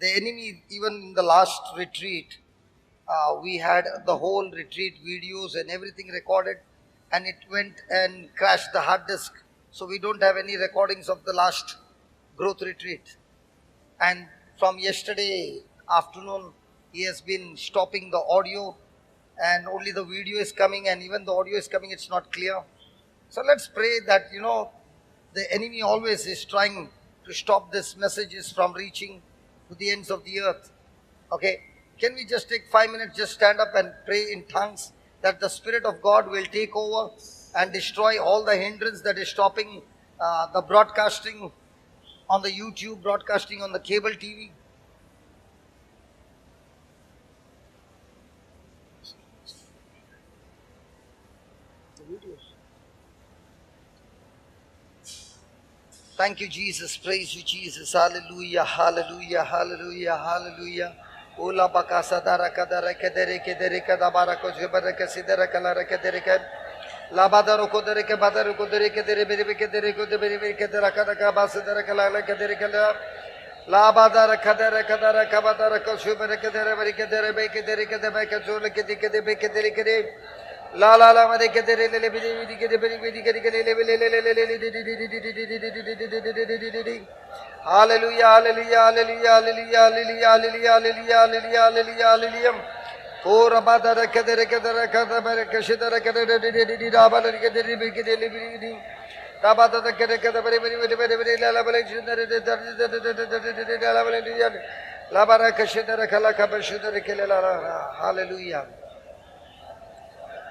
The enemy, even in the last retreat, we had the whole retreat videos and everything recorded, and it went and crashed the hard disk. So we don't have any recordings of the last growth retreat. And from yesterday afternoon, he has been stopping the audio, and only the video is coming, and even the audio is coming, it's not clear. So let's pray that, the enemy always is trying to stop these messages from reaching to the ends of the earth. Okay, can we just take 5 minutes, just stand up and pray in tongues that the Spirit of God will take over and destroy all the hindrance that is stopping the broadcasting on the YouTube, broadcasting on the cable TV. Thank you, Jesus. Praise you, Jesus. Hallelujah, hallelujah, hallelujah, hallelujah. Ola baka sadara kadara kedere kedere kadabara ko jebara kasidara kalara kedere kad. Labadaro kodere ke badaro kodere kedere beri kedere kodere beri kedera kadaka basidara kalala kedere kala. Labadara kadara kadara kabadara ko jebara kedere beri kedere be kedere kedere ke jole kedere kedere be kedere kedere. La la la made kedere le beri kedere beri kedere le. Hallelujah, hallelujah, hallelujah, hallelujah, hallelujah, hallelujah, hallelujah, hallelujah, hallelujah. Oh, Rabadara Kadere Kadara Kadabara Kashidara Kadere Rabala Kadere Bikini Rabada Kadakadabari Labara Kashidara Kalakabashidara Kelela. Hallelujah.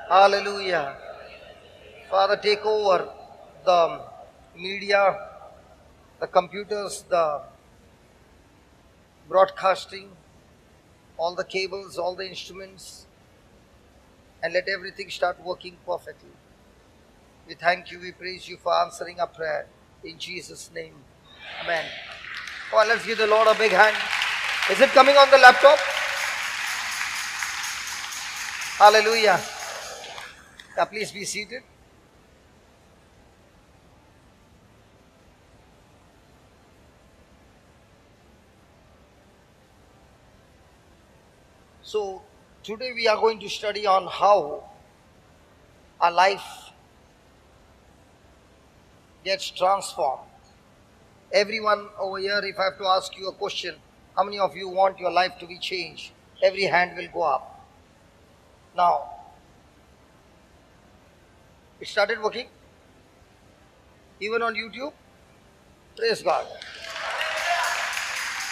Hallelujah. Father, take over the media, the computers, the broadcasting, all the cables, all the instruments, and let everything start working perfectly. We thank you, we praise you for answering our prayer. In Jesus' name, amen. Come on, let's give the Lord a big hand. Is it coming on the laptop? Hallelujah. Yeah, please be seated. So, today we are going to study on how our life gets transformed. Everyone over here, if I have to ask you a question, how many of you want your life to be changed? Every hand will go up. Now, it started working? Even on YouTube? Praise God.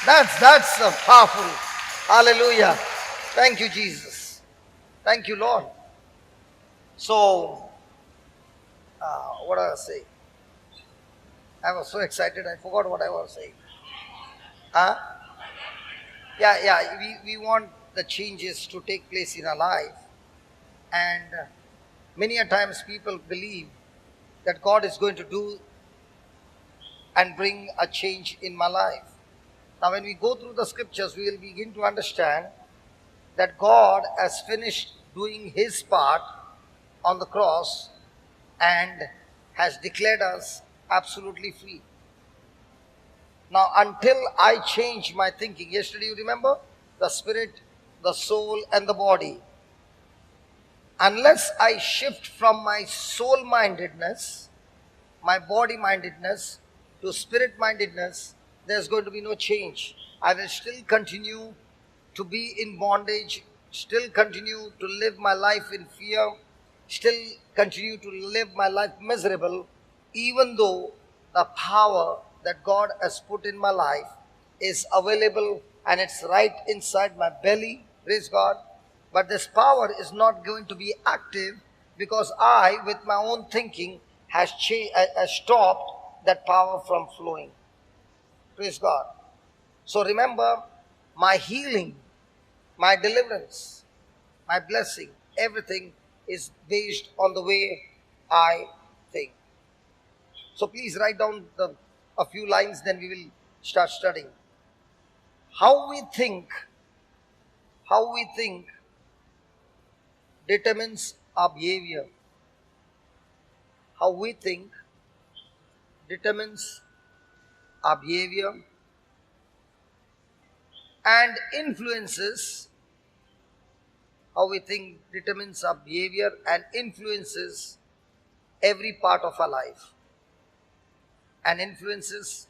That's powerful. Hallelujah. Thank you, Jesus. Thank you, Lord. So, what I was saying? I was so excited, I forgot what I was saying. Huh? Yeah, we want the changes to take place in our life. And many a times people believe that God is going to do and bring a change in my life. Now, when we go through the scriptures, we will begin to understand that God has finished doing His part on the cross and has declared us absolutely free. Now, until I change my thinking, yesterday you remember? The spirit, the soul, and the body. Unless I shift from my soul mindedness, my body mindedness, to spirit mindedness, there's going to be no change. I will still continue to be in bondage, still continue to live my life in fear, still continue to live my life miserable, even though the power that God has put in my life is available and it's right inside my belly, praise God. But this power is not going to be active because I, with my own thinking, has stopped that power from flowing. Praise God. So remember, my healing, my deliverance, my blessing, everything is based on the way I think. So please write down a few lines, then we will start studying. How we think determines our behavior. How we think determines our behavior, and influences how we think, determines our behavior and influences every part of our life. And influences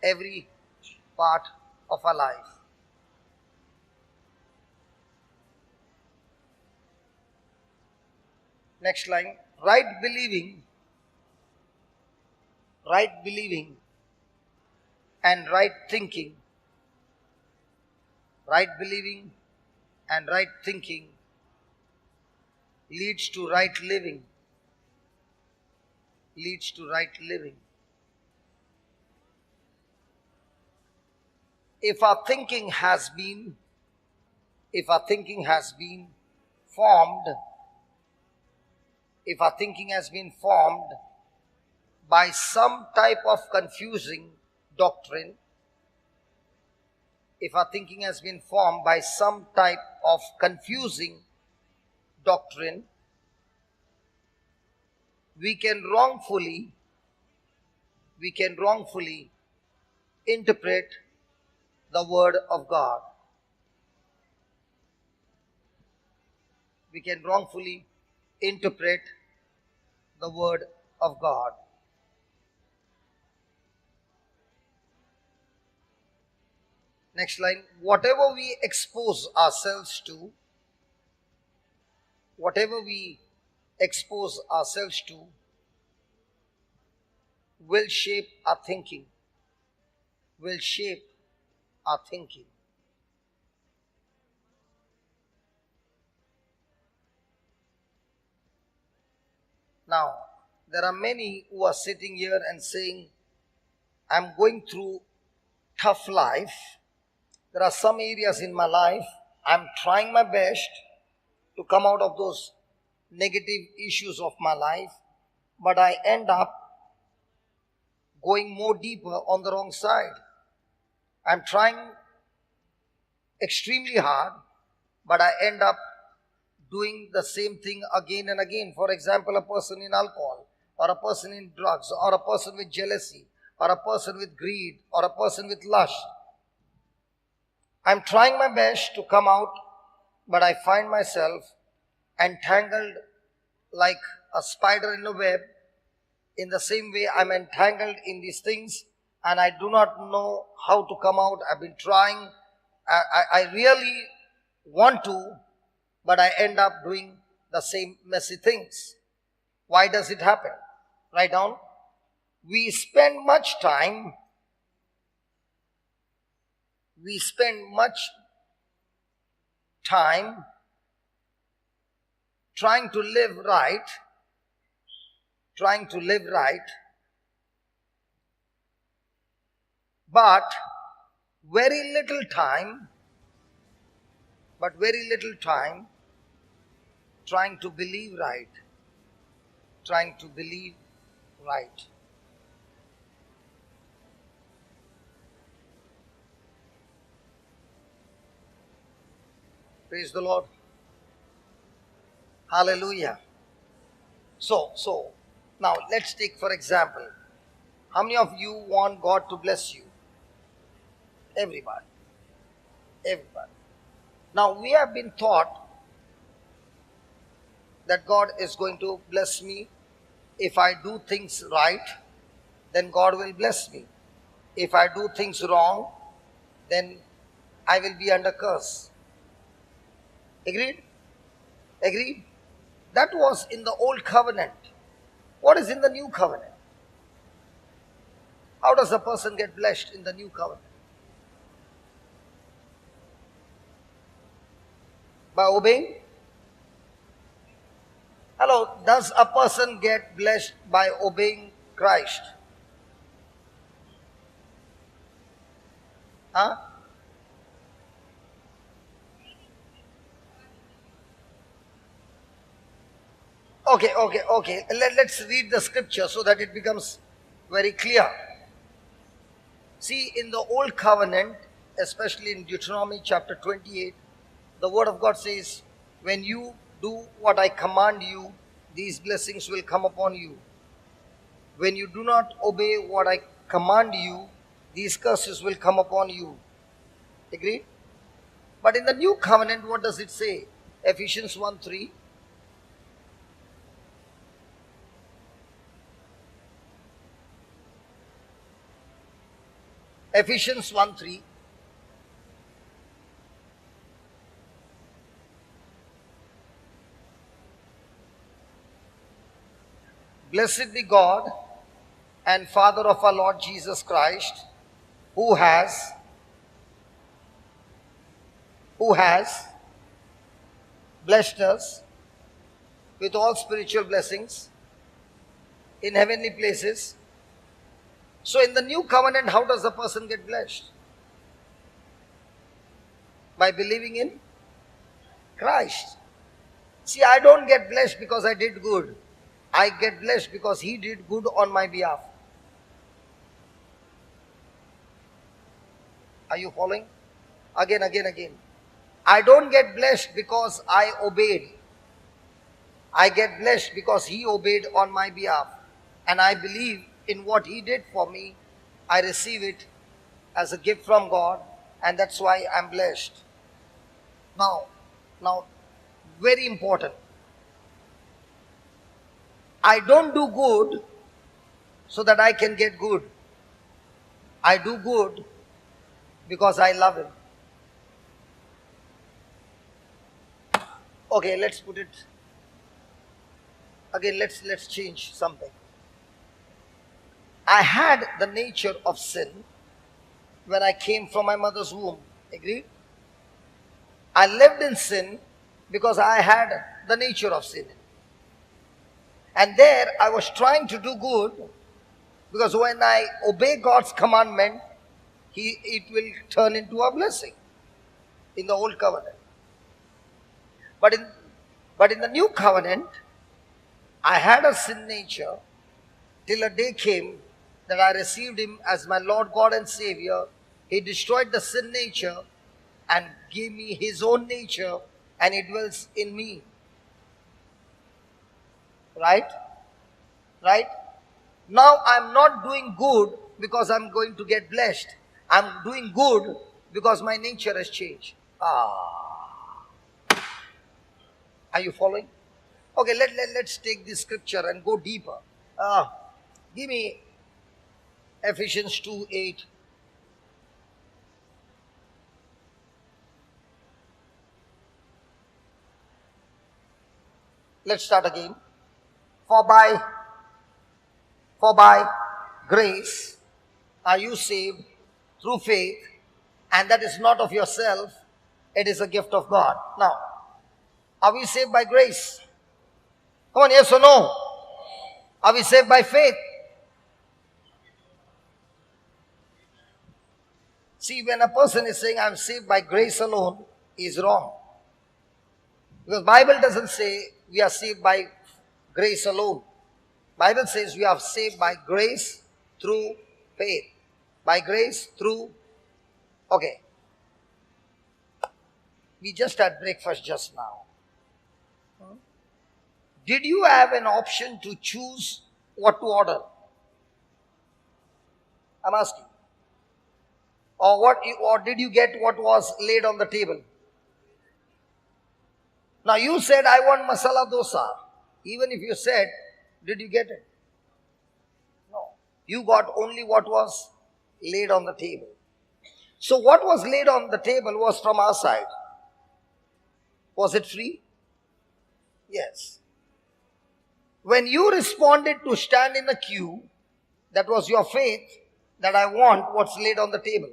every part of our life. Next line. Right believing and right thinking. Right believing and right thinking leads to right living. Leads to right living. If our thinking has been formed, if our thinking has been formed by some type of confusing doctrine, if our thinking has been formed by some type of confusing doctrine, we can wrongfully interpret the word of God. We can wrongfully interpret the word of God. Next line. Whatever we expose ourselves to will shape our thinking. Will shape our thinking. Now, there are many who are sitting here and saying, I'm going through tough life. There are some areas in my life, I'm trying my best to come out of those negative issues of my life, but I end up going more deeper on the wrong side. I'm trying extremely hard, but I end up doing the same thing again and again. For example, a person in alcohol, or a person in drugs, or a person with jealousy, or a person with greed, or a person with lust. I'm trying my best to come out, but I find myself entangled like a spider in a web. In the same way, I'm entangled in these things and I do not know how to come out. I've been trying. I really want to, but I end up doing the same messy things. Why does it happen? Write down. We spend much time trying to live right, but very little time trying to believe right. Praise the Lord. Hallelujah. So now let's take for example, how many of you want God to bless you? Everybody. Now we have been taught that God is going to bless me. If I do things right, then God will bless me. If I do things wrong, then I will be under curse. Agreed? That was in the old covenant. What is in the new covenant? How does a person get blessed in the new covenant? By obeying? Hello, does a person get blessed by obeying Christ? Huh? Okay. Let's read the scripture so that it becomes very clear. See, in the old covenant, especially in Deuteronomy chapter 28, the word of God says, when you do what I command you, these blessings will come upon you. When you do not obey what I command you, these curses will come upon you. Agreed? But in the new covenant, what does it say? Ephesians 1:3. Ephesians 1:3. Blessed be God and Father of our Lord Jesus Christ, who has blessed us with all spiritual blessings in heavenly places. So in the new covenant, how does a person get blessed? By believing in Christ. See, I don't get blessed because I did good. I get blessed because He did good on my behalf. Are you following? Again. I don't get blessed because I obeyed. I get blessed because He obeyed on my behalf. And I believe in what He did for me. I receive it as a gift from God, and that's why I'm blessed. Now, very important. I don't do good so that I can get good. I do good because I love Him. Okay, let's put it again. Let's change something. I had the nature of sin when I came from my mother's womb. Agreed? I lived in sin because I had the nature of sin. And there I was trying to do good because when I obey God's commandment, it will turn into a blessing in the old covenant. But in the new covenant, I had a sin nature till a day came that I received Him as my Lord God and Savior. He destroyed the sin nature and gave me His own nature, and it dwells in me. Right? Now I'm not doing good because I'm going to get blessed. I'm doing good because my nature has changed. Are you following? Okay, let's take this scripture and go deeper. Give me Ephesians 2:8. Let's start again. For by grace are you saved through faith, and that is not of yourself, it is a gift of God. Now, are we saved by grace? Come on, yes or no? Are we saved by faith? See, when a person is saying, I'm saved by grace alone, he is wrong. Because Bible doesn't say we are saved by grace alone. Bible says we are saved by grace through faith. By grace through... Okay. We just had breakfast just now. Did you have an option to choose what to order? I'm asking. Or did you get what was laid on the table? Now you said, I want masala dosa. Even if you said, did you get it? No. You got only what was laid on the table. So what was laid on the table was from our side. Was it free? Yes. When you responded to stand in a queue, that was your faith that I want what's laid on the table.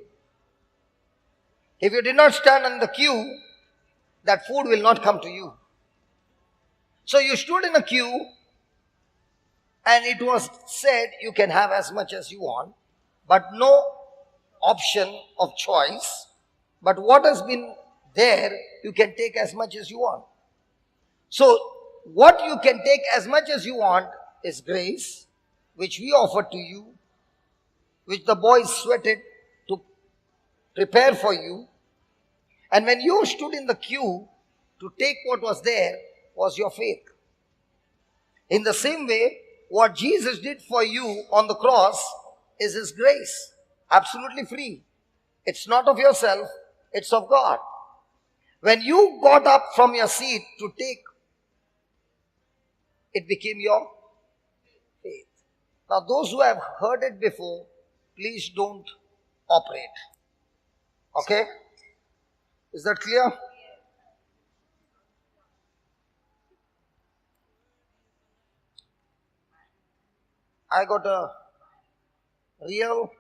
If you did not stand in the queue, that food will not come to you. So you stood in a queue and it was said you can have as much as you want, but no option of choice. But what has been there, you can take as much as you want. So what you can take as much as you want is grace, which we offer to you, which the boys sweated to prepare for you. And when you stood in the queue to take what was there was your faith. In the same way, what Jesus did for you on the cross is His grace. Absolutely free. It's not of yourself. It's of God. When you got up from your seat to take, it became your faith. Now, those who have heard it before, please don't operate. Okay? Is that clear? I got a real,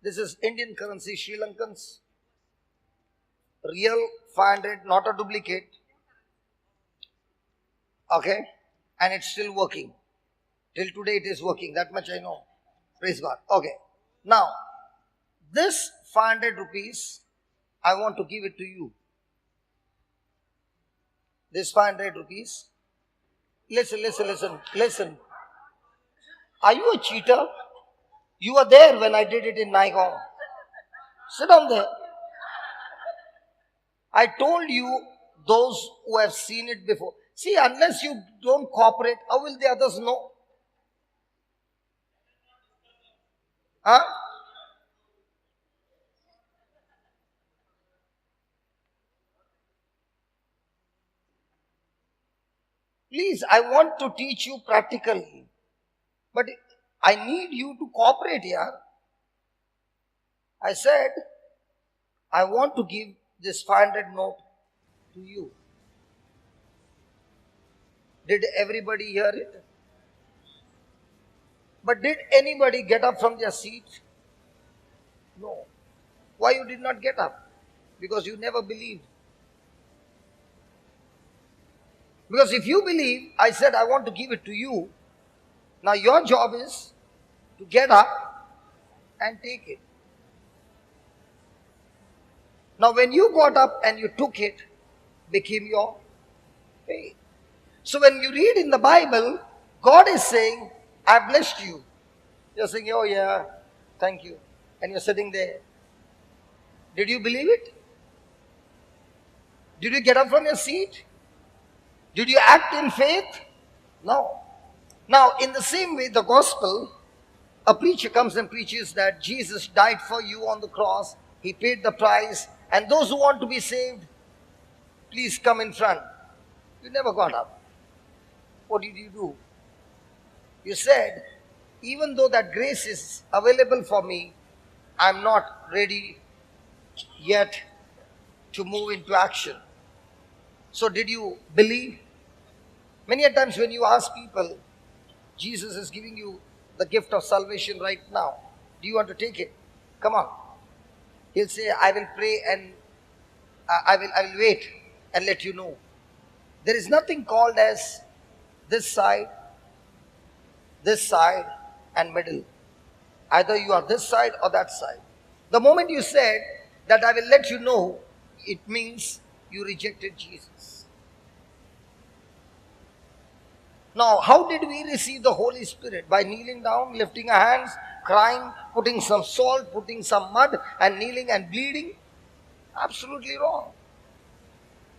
this is Indian currency, Sri Lankans. Real 500, not a duplicate. Okay? And it's still working. Till today it is working. That much I know. Praise God. Okay. Now, this 500 rupees, I want to give it to you. This 500 rupees. Listen. Are you a cheater? You were there when I did it in Naigaon. Sit down there. I told you, those who have seen it before. See, unless you don't cooperate, how will the others know? Huh? Please, I want to teach you practically. But I need you to cooperate here. I said, I want to give this 500 note to you. Did everybody hear it? But did anybody get up from their seat? No. Why you did not get up? Because you never believed. Because if you believe, I said I want to give it to you. Now your job is to get up and take it. Now when you got up and you took it, became your faith. So when you read in the Bible, God is saying, I blessed you. You're saying, oh yeah, thank you. And you're sitting there. Did you believe it? Did you get up from your seat? Did you act in faith? No. Now, in the same way, the gospel, a preacher comes and preaches that Jesus died for you on the cross. He paid the price. And those who want to be saved, please come in front. You never got up. What did you do? You said, even though that grace is available for me, I'm not ready yet to move into action. So did you believe? Many a times when you ask people, Jesus is giving you the gift of salvation right now. Do you want to take it? Come on. He'll say, I will pray and I will wait and let you know. There is nothing called as this side, and middle. Either you are this side or that side. The moment you said that I will let you know, it means you rejected Jesus. Now, how did we receive the Holy Spirit? By kneeling down, lifting our hands, crying, putting some salt, putting some mud, and kneeling and bleeding? Absolutely wrong.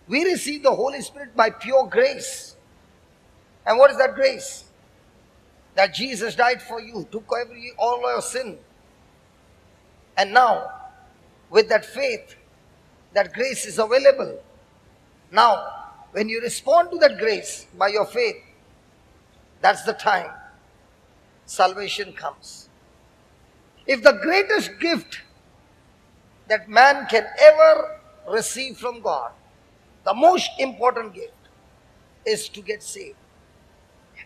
We receive the Holy Spirit by pure grace. And what is that grace? That Jesus died for you, took all your sin. And now, with that faith, that grace is available. Now, when you respond to that grace by your faith, that's the time salvation comes. If the greatest gift that man can ever receive from God, the most important gift, is to get saved.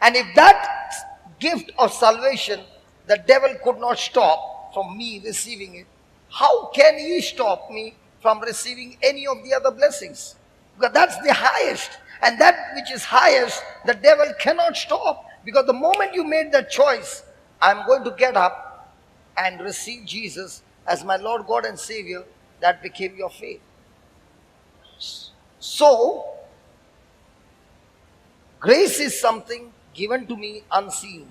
And if that gift of salvation, the devil could not stop from me receiving it, how can he stop me from receiving any of the other blessings? Because that's the highest. And that which is highest, the devil cannot stop. Because the moment you made that choice, I'm going to get up and receive Jesus as my Lord, God and Savior, that became your faith. So, grace is something given to me unseen,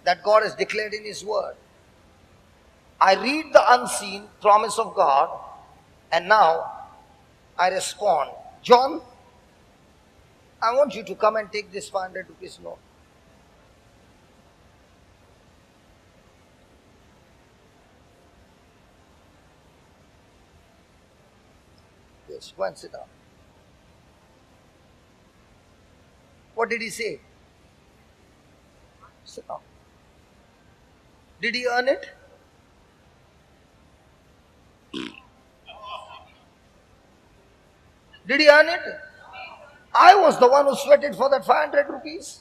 that God has declared in His Word. I read the unseen promise of God, and now I respond. John, I want you to come and take this 500 rupees note. Yes, go and sit down. What did he say? Sit down. Did he earn it? Did he earn it? I was the one who sweated for that 500 rupees.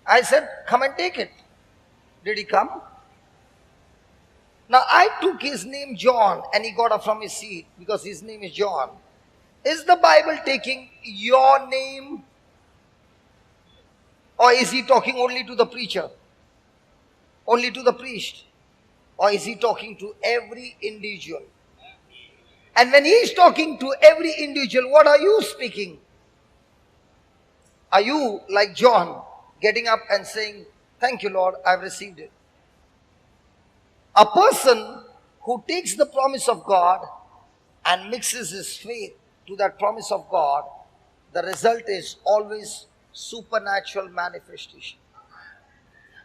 I said, come and take it. Did he come? Now I took his name John and he got up from his seat because his name is John. Is the Bible taking your name, or is he talking only to the preacher? Only to the priest? Or is he talking to every individual? And when he is talking to every individual, what are you speaking? Are you like John, getting up and saying, thank you Lord, I've received it? A person who takes the promise of God and mixes his faith to that promise of God, the result is always supernatural manifestation.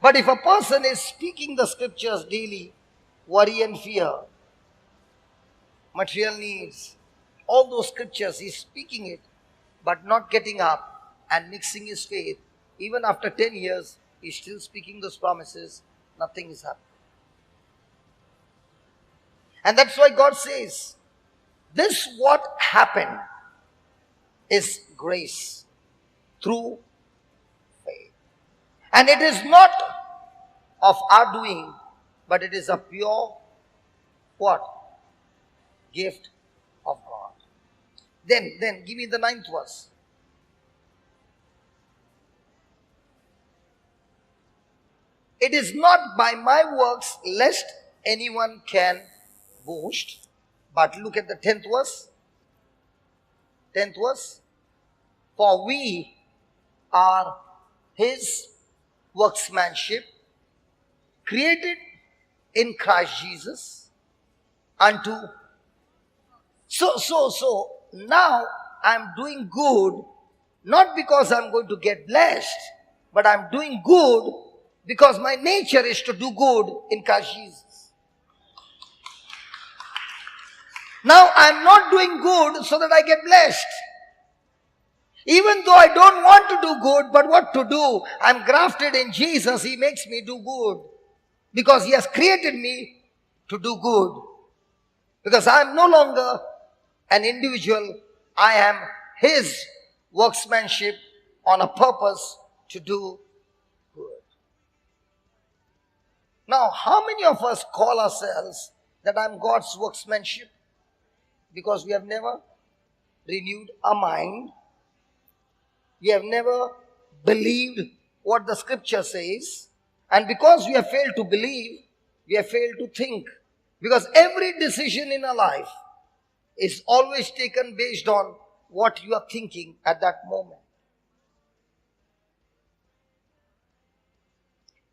But if a person is speaking the scriptures daily, worry and fear, material needs, all those scriptures, he's speaking it, but not getting up and mixing his faith, even after 10 years, he's still speaking those promises, nothing is happening. And that's why God says, this what happened is grace through faith. And it is not of our doing, but it is a pure what? Gift of God. Then give me the 9th verse. It is not by my works lest anyone can boast. But look at the 10th verse. 10th verse. For we are his workmanship, created in Christ Jesus unto. So now I'm doing good, not because I'm going to get blessed, but I'm doing good because my nature is to do good in Christ Jesus. Now I'm not doing good so that I get blessed. Even though I don't want to do good, but what to do? I'm grafted in Jesus. He makes me do good. Because he has created me to do good. Because I am no longer an individual. I am his workmanship on a purpose to do good. Now, how many of us call ourselves that I'm God's workmanship? Because we have never renewed our mind. We have never believed what the scripture says. And because we have failed to believe, we have failed to think. Because every decision in our life is always taken based on what you are thinking at that moment.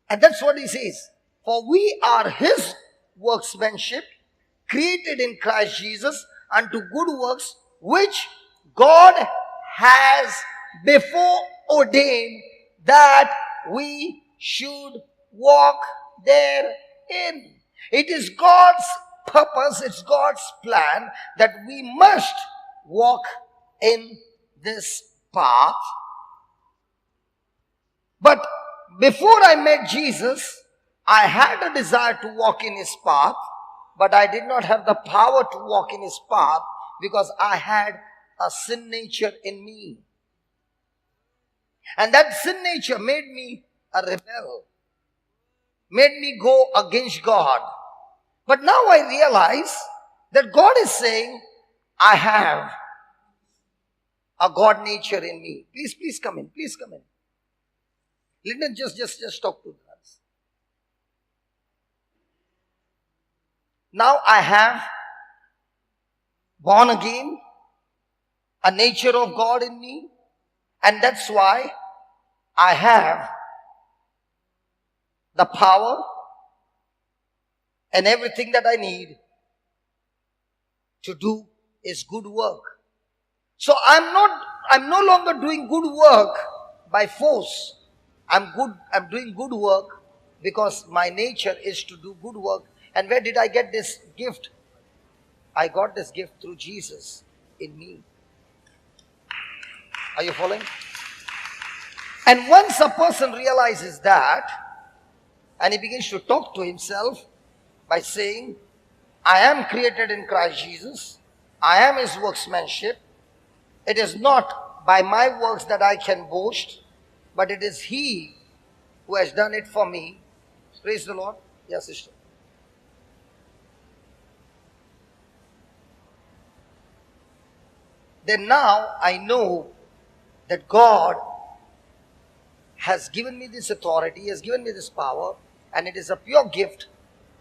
And that's what he says. For we are his workmanship, created in Christ Jesus unto good works, which God has before ordained that we should walk therein. It is God's purpose, it's God's plan that we must walk in this path. But before I met Jesus, I had a desire to walk in his path, but I did not have the power to walk in his path because I had a sin nature in me. And that sin nature made me a rebel, made me go against God. But now I realize that God is saying, I have a God nature in me. Please come in, please come in. Lyndon, just talk to us. Now I have born again, a nature of God in me, and that's why I have the power and everything that I need to do is good work. So I'm no longer doing good work by force. I'm doing good work because my nature is to do good work. And where did I get this gift? I got this gift through Jesus. in me. Are you following? And once a person realizes that, and he begins to talk to himself by saying, I am created in Christ Jesus, I am his workmanship, it is not by my works that I can boast, but it is he who has done it for me. Praise the Lord. Yes, sister. Then now I know that God has given me this authority, He has given me this power, and it is a pure gift,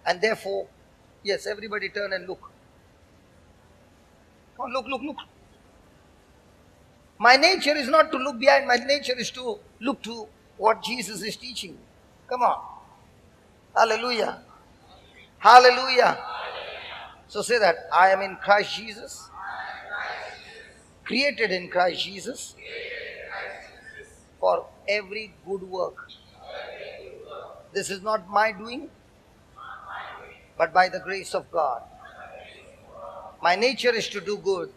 and therefore, yes, everybody turn and look. Come on, look, look, look. My nature is not to look behind, my nature is to look to what Jesus is teaching. Come on. Hallelujah. Hallelujah. So say that, I am in Christ Jesus, created in Christ Jesus for every good work. This is not my doing, but by the grace of God. My nature is to do good.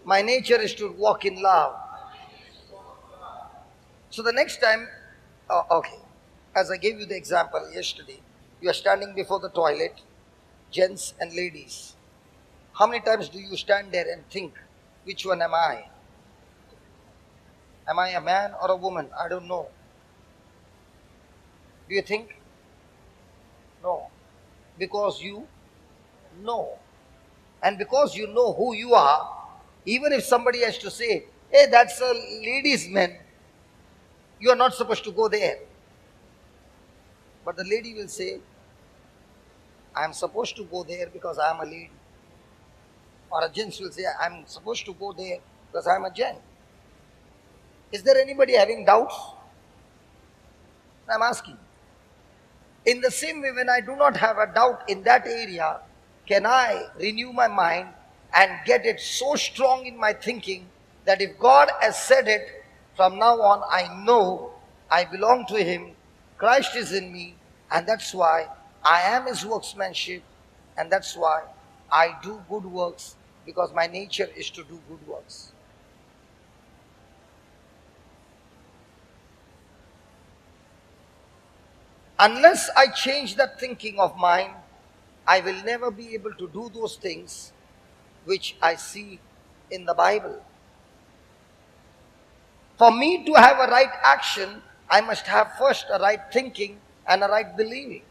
My nature is to walk in love. So the next time, okay, as I gave you the example yesterday, you are standing before the toilet, gents and ladies. How many times do you stand there and think, which one am I? Am I a man or a woman? I don't know. Do you think? No. Because you know. And because you know who you are, even if somebody has to say, hey, that's a ladies' man, you are not supposed to go there. But the lady will say, I am supposed to go there because I am a lady. Or a gent will say, I am supposed to go there because I am a gent. Is there anybody having doubts? I am asking. In the same way, when I do not have a doubt in that area, can I renew my mind and get it so strong in my thinking that if God has said it, from now on I know I belong to Him, Christ is in me, and that's why I am His workmanship, and that's why I do good works, because my nature is to do good works. Unless I change that thinking of mine, I will never be able to do those things which I see in the Bible. For me to have a right action, I must have first a right thinking and a right believing.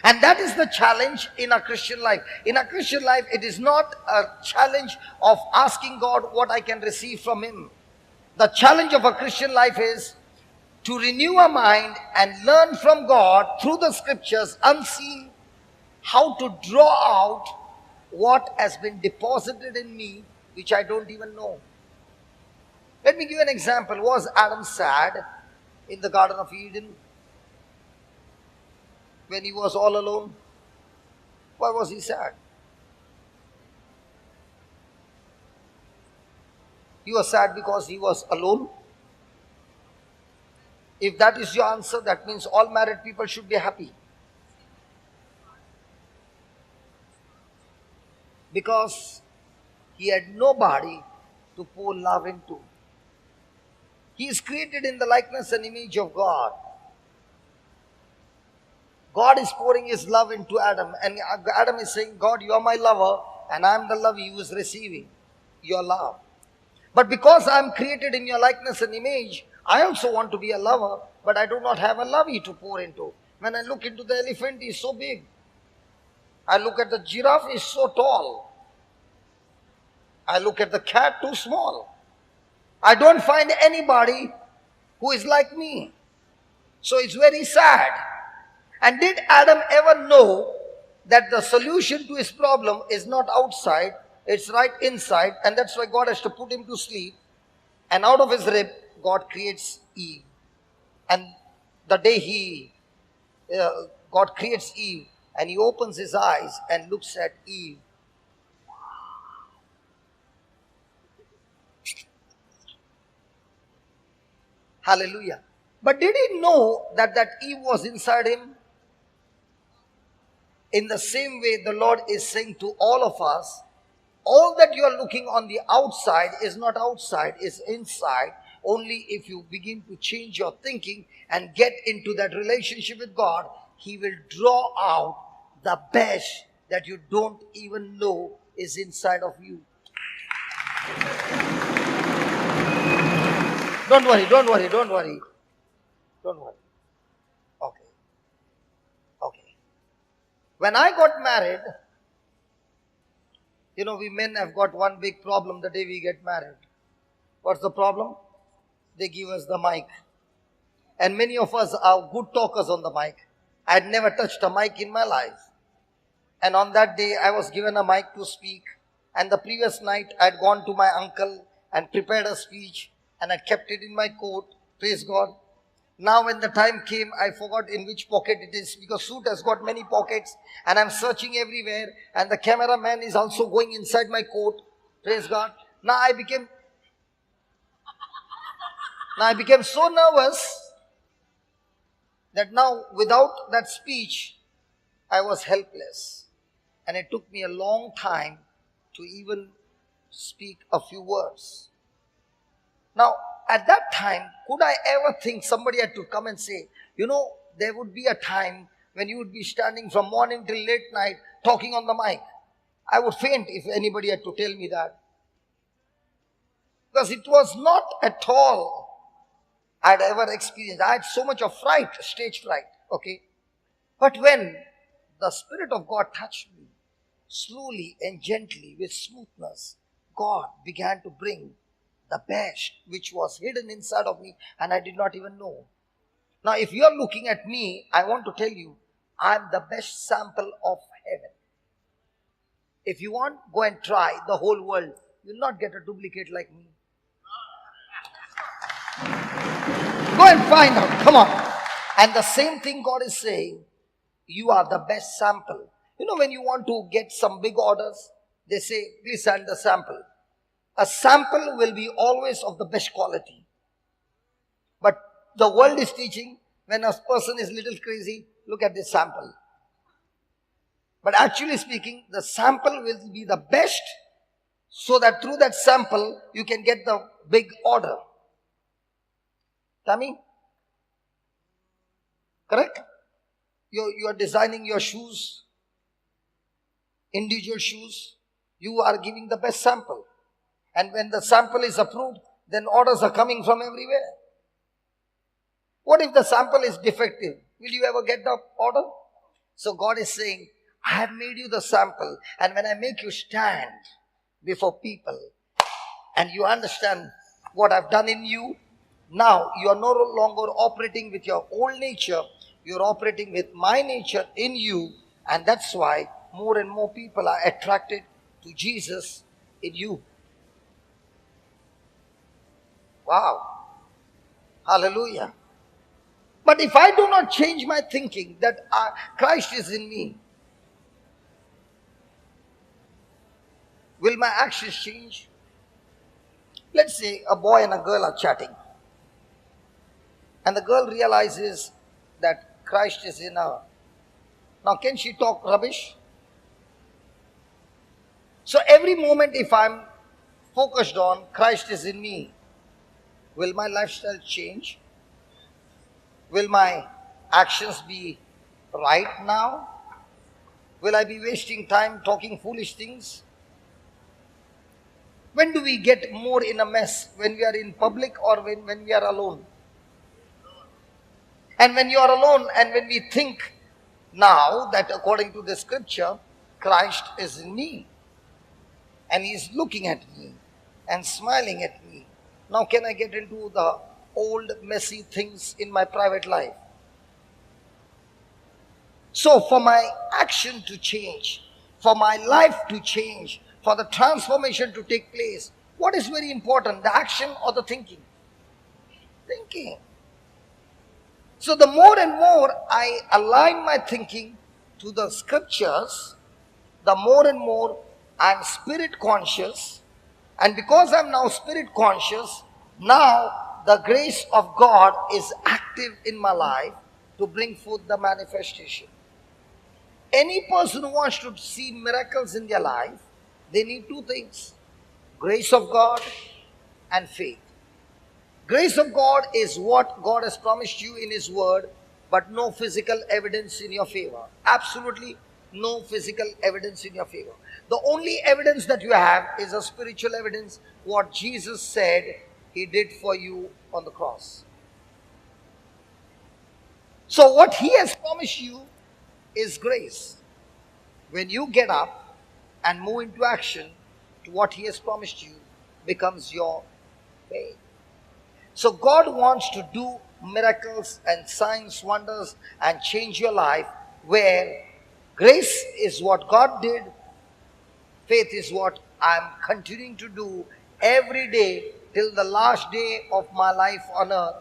And that is the challenge in a Christian life. In a Christian life, it is not a challenge of asking God what I can receive from Him. The challenge of a Christian life is to renew our mind and learn from God through the scriptures unseen how to draw out what has been deposited in me which I don't even know. Let me give you an example. Was Adam sad in the Garden of Eden when he was all alone? Why was he sad? He was sad because he was alone. If that is your answer, that means all married people should be happy. Because he had nobody to pour love into. He is created in the likeness and image of God. God is pouring His love into Adam, and Adam is saying, God, you are my lover, and I am the love you is receiving, your love. But because I am created in your likeness and image, I also want to be a lover, but I do not have a lovey to pour into. When I look into the elephant, he is so big. I look at the giraffe, he is so tall. I look at the cat, too small. I don't find anybody who is like me. So it's very sad. And did Adam ever know that the solution to his problem is not outside, it's right inside, and that's why God has to put him to sleep, and out of his rib, God creates Eve. And the day God creates Eve, and He opens His eyes and looks at Eve. Hallelujah. But did he know that Eve was inside him? In the same way, the Lord is saying to all of us All that you are looking on the outside is not outside, is inside. Only if you begin to change your thinking and get into that relationship with God, He will draw out the best that you don't even know is inside of you. Don't worry, don't worry, don't worry. Don't worry. Okay. Okay. When I got married, we men have got one big problem the day we get married. What's the problem? They give us the mic. And many of us are good talkers on the mic. I'd never touched a mic in my life. And on that day, I was given a mic to speak. And the previous night, I'd gone to my uncle and prepared a speech. And I kept it in my coat. Praise God. Now when the time came, I forgot in which pocket it is, because suit has got many pockets. And I'm searching everywhere. And the cameraman is also going inside my coat. Praise God. Now I became so nervous that now without that speech, I was helpless. And it took me a long time to even speak a few words. Now, at that time, could I ever think somebody had to come and say, there would be a time when you would be standing from morning till late night talking on the mic. I would faint if anybody had to tell me that. Because it was not at all I'd ever experienced. I had so much of fright, stage fright, okay? But when the Spirit of God touched me, slowly and gently, with smoothness, God began to bring the best which was hidden inside of me and I did not even know. Now, if you're looking at me, I want to tell you, I'm the best sample of heaven. If you want, go and try the whole world. You'll not get a duplicate like me. Go and find out. Come on. And the same thing God is saying, you are the best sample. When you want to get some big orders, they say, please send the sample. A sample will be always of the best quality. But the world is teaching, when a person is little crazy, look at this sample. But actually speaking, the sample will be the best, so that through that sample, you can get the big order. Tammy? Correct? You are designing your shoes, individual shoes. You are giving the best sample. And when the sample is approved, then orders are coming from everywhere. What if the sample is defective? Will you ever get the order? So God is saying, I have made you the sample. And when I make you stand before people and you understand what I've done in you, now you are no longer operating with your old nature. You're operating with my nature in you. And that's why more and more people are attracted to Jesus in you. Wow. Hallelujah. But if I do not change my thinking that Christ is in me, will my actions change? Let's say a boy and a girl are chatting. And the girl realizes that Christ is in her. Now, can she talk rubbish? So every moment if I'm focused on Christ is in me, will my lifestyle change? Will my actions be right now? Will I be wasting time talking foolish things? When do we get more in a mess? When we are in public or when we are alone? And when you are alone and when we think now that according to the scripture, Christ is in me and He is looking at me and smiling at me. Now can I get into the old messy things in my private life? So for my action to change, for my life to change, for the transformation to take place, what is very important, the action or the thinking? Thinking. So the more and more I align my thinking to the scriptures, the more and more I'm spirit conscious. And because I'm now spirit conscious, now the grace of God is active in my life to bring forth the manifestation. Any person who wants to see miracles in their life, They need two things: grace of God and faith. Grace of God is what God has promised you in His Word, but no physical evidence in your favor. Absolutely no physical evidence in your favor. The only evidence that you have is a spiritual evidence, what Jesus said He did for you on the cross. So what He has promised you is grace. When you get up and move into action to what He has promised you, becomes your faith. So God wants to do miracles and signs, wonders, and change your life, where grace is what God did, faith is what I'm continuing to do every day till the last day of my life on earth.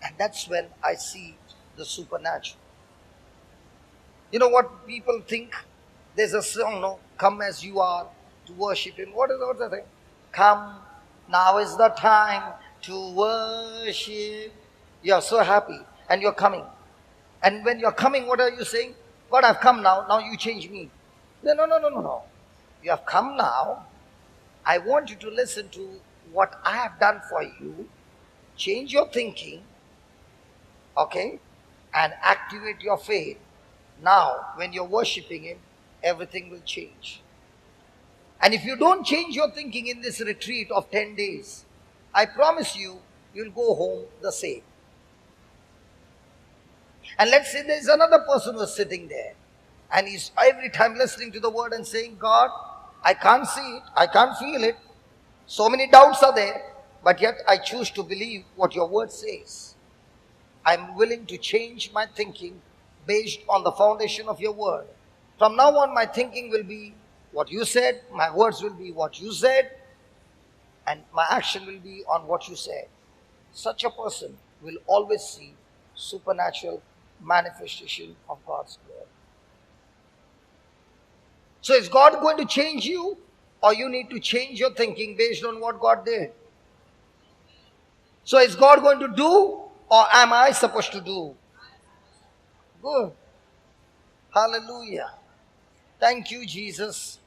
And that's when I see the supernatural. You know what people think? There's a song, no? Come as you are to worship Him. What's the thing? Come, now is the time to worship. You're so happy and you're coming. And when you're coming, what are you saying? God, I've come now. Now you change me. No. You have come now. I want you to listen to what I have done for you. Change your thinking. Okay? And activate your faith. Now, when you're worshiping Him, everything will change. And if you don't change your thinking in this retreat of 10 days, I promise you, you'll go home the same. And let's say there's another person who's sitting there, and he's every time listening to the word and saying, God, I can't see it, I can't feel it. So many doubts are there, but yet I choose to believe what your word says. I'm willing to change my thinking based on the foundation of your word. From now on, my thinking will be what you said, my words will be what you said, and my action will be on what you said. Such a person will always see supernatural manifestation of God's word. So is God going to change you, or you need to change your thinking based on what God did? So is God going to do, or am I supposed to do? Good. Hallelujah. Thank you, Jesus.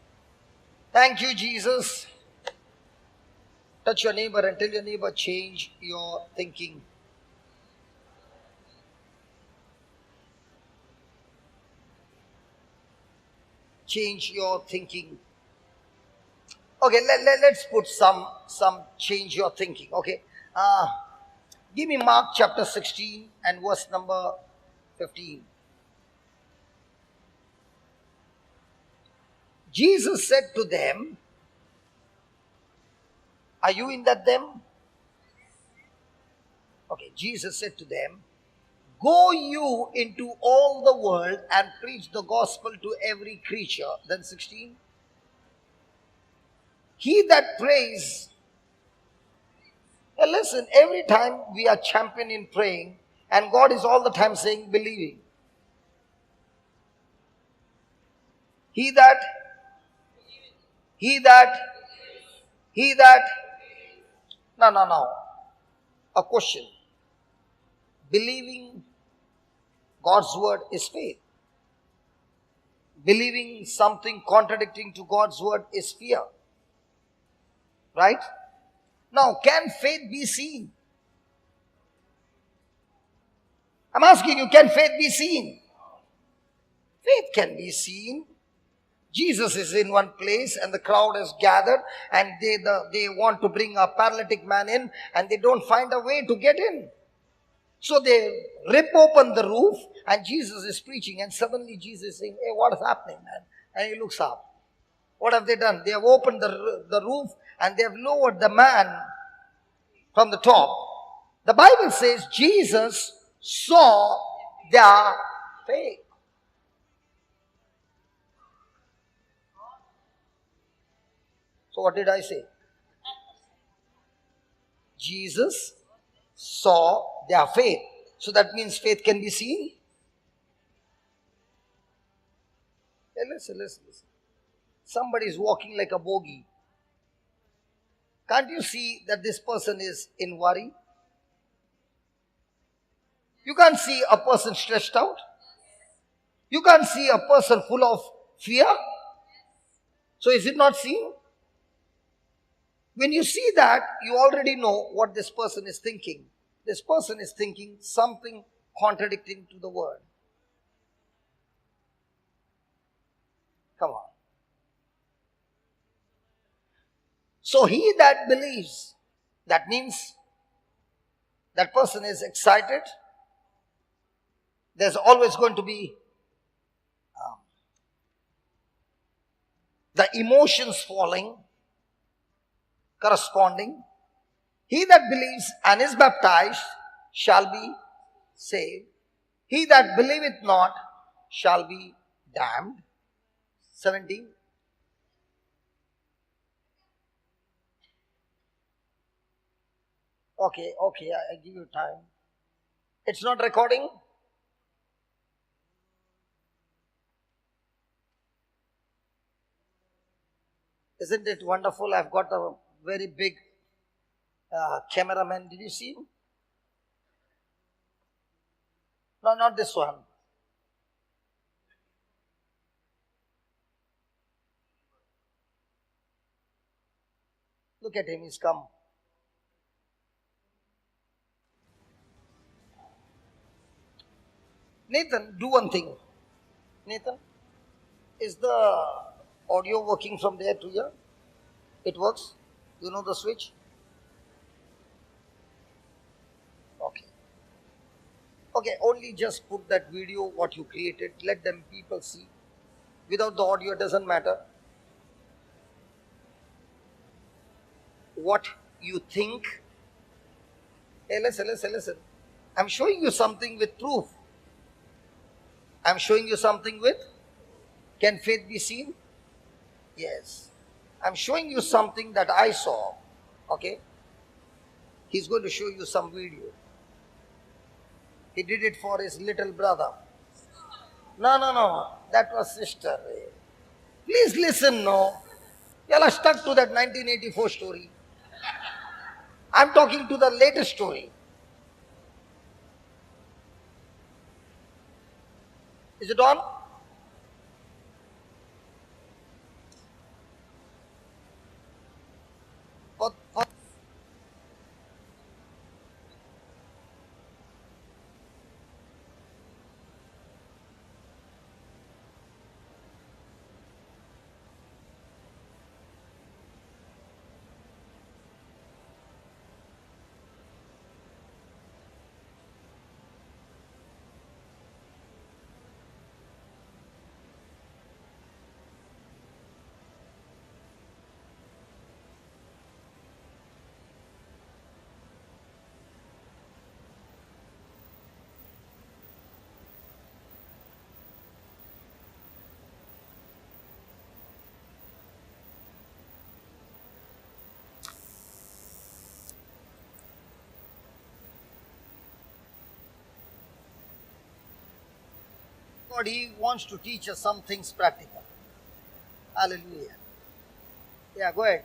Thank you, Jesus. Touch your neighbor and tell your neighbor, change your thinking. Change your thinking. Okay, let's put some change your thinking. Okay. Give me Mark chapter 16 and verse number 15. Jesus said to them, are you in that them? Okay, Jesus said to them, go you into all the world and preach the gospel to every creature. Then 16. He that prays. Now listen, every time we are champion in praying, and God is all the time saying believing. He that, no. A question. Believing God's word is faith. Believing something contradicting to God's word is fear. Right? Now, can faith be seen? I'm asking you, can faith be seen? Faith can be seen. Jesus is in one place and the crowd is gathered, and they want to bring a paralytic man in, and they don't find a way to get in. So they rip open the roof and Jesus is preaching, and suddenly Jesus is saying, hey, what is happening, man? And he looks up. What have they done? They have opened the roof and they have lowered the man from the top. The Bible says Jesus saw their faith. So what did I say? Jesus saw their faith. So that means faith can be seen. Hey, listen. Somebody is walking like a bogey. Can't you see that this person is in worry? You can't see a person stressed out. You can't see a person full of fear. So is it not seen? When you see that, you already know what this person is thinking. This person is thinking something contradicting to the word. Come on. So he that believes, that means that person is excited. There's always going to be the emotions falling, corresponding. He that believes and is baptized shall be saved. He that believeth not shall be damned. 17. Okay, I give you time. It's not recording? Isn't it wonderful? I've got a very big cameraman. Did you see him? No, not this one. Look at him, he's come. Nathan, do one thing. Nathan, is the audio working from there to here? It works? You know the switch? Okay. Okay, only just put that video, what you created, let them people see. Without the audio, it doesn't matter. What you think. Hey, listen. I'm showing you something with proof. I'm showing you something with, can faith be seen? Yes. I'm showing you something that I saw. Okay. He's going to show you some video. He did it for his little brother. No. That was sister. Please listen, no. Y'all are stuck to that 1984 story. I'm talking to the latest story. Is it on? What? God, He wants to teach us some things practical. Hallelujah. Yeah, go ahead.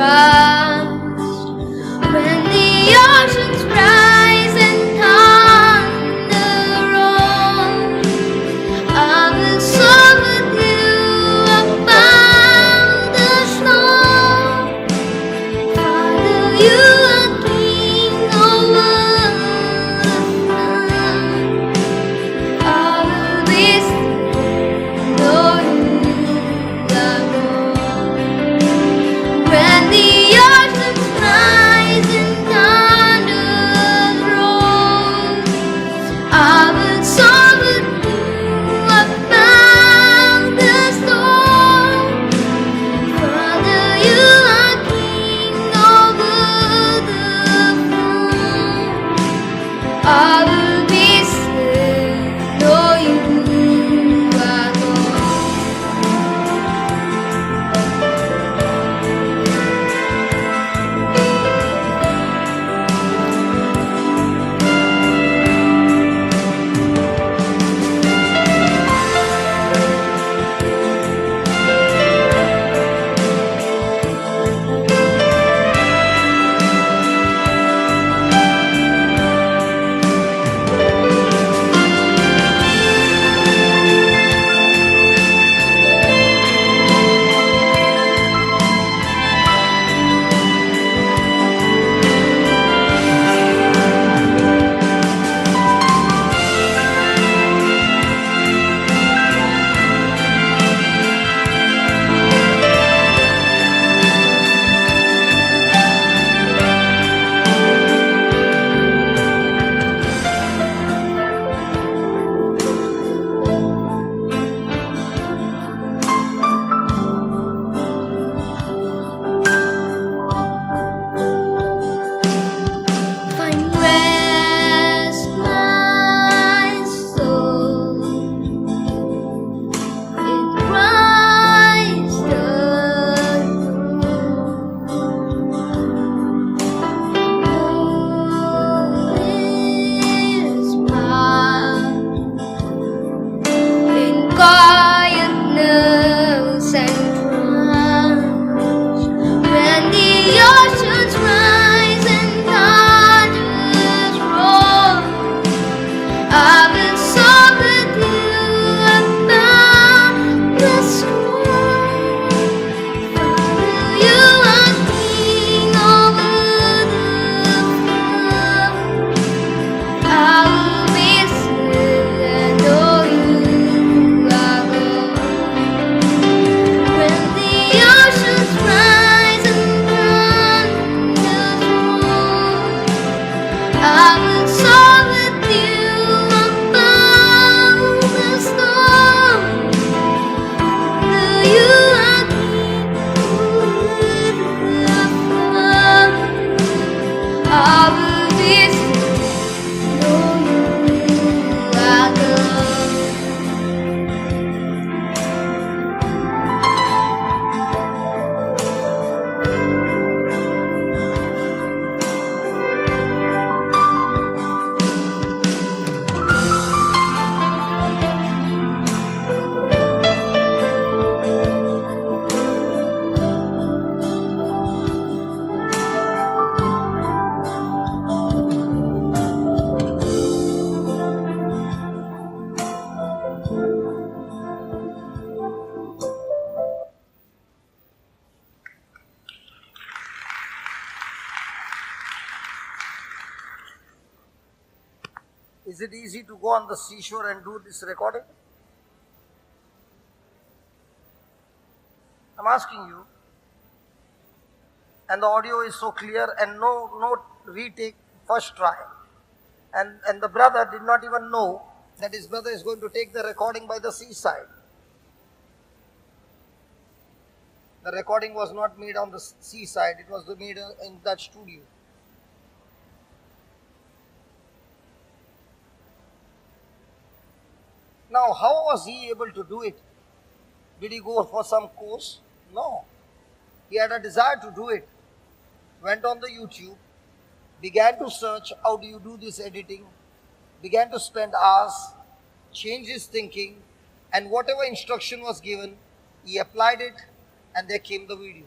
trust. When the oceans rise and thunder roll, I will soar with you above the storm. Father, you are King over the flood. I will be still, know you are God. When the oceans rise and thunders roll, I will soar with you above the storm. Father, you are King over the flood. I will be still, know you are God. Find rest, my soul, in Christ alone. His power in quietness and trust. When the oceans rise and thunders roll, I will soar with you above the storm. Father, you are King over the flood. I will be still and know you are God. When the oceans rise and thunders roll, I will soar with you above the storm. Father, you are King over the flood. I will be still, know you are God. Is it easy to go on the seashore and do this recording? I'm asking you. And the audio is so clear and no retake, first try. And the brother did not even know that his brother is going to take the recording by the seaside. The recording was not made on the seaside, it was made in that studio. Now, how was he able to do it? Did he go for some course? No. He had a desire to do it. Went on the YouTube, began to search how do you do this editing, began to spend hours, changed his thinking, and whatever instruction was given, he applied it, and there came the video.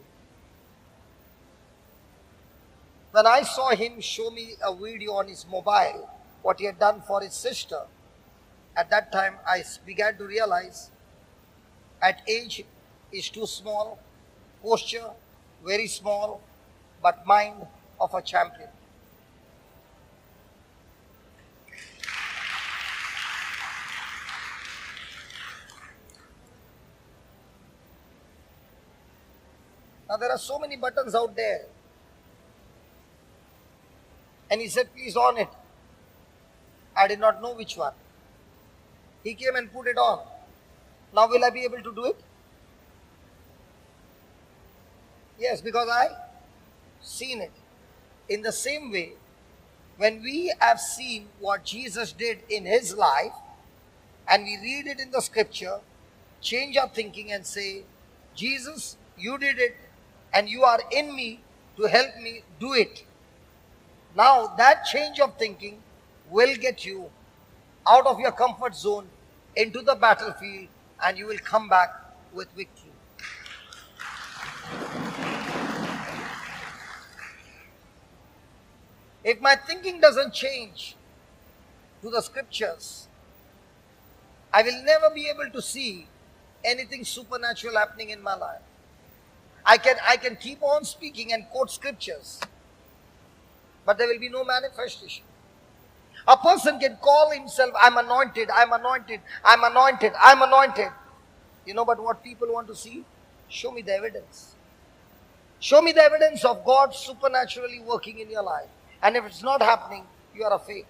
When I saw him show me a video on his mobile, what he had done for his sister, at that time I began to realize at age is too small, posture very small, but mind of a champion. Now there are so many buttons out there. And he said, please on it. I did not know which one. He came and put it on. Now will I be able to do it? Yes, because I seen it. In the same way, when we have seen what Jesus did in his life, and we read it in the scripture, change our thinking and say, Jesus, you did it, and you are in me to help me do it. Now that change of thinking will get you out of your comfort zone into the battlefield, and you will come back with victory. If my thinking doesn't change to the scriptures, I will never be able to see anything supernatural happening in my life. I can keep on speaking and quote scriptures, but there will be no manifestation. A person can call himself, I'm anointed, I'm anointed, I'm anointed, I'm anointed. You know, but what people want to see? Show me the evidence. Show me the evidence of God supernaturally working in your life. And if it's not happening, you are a fake.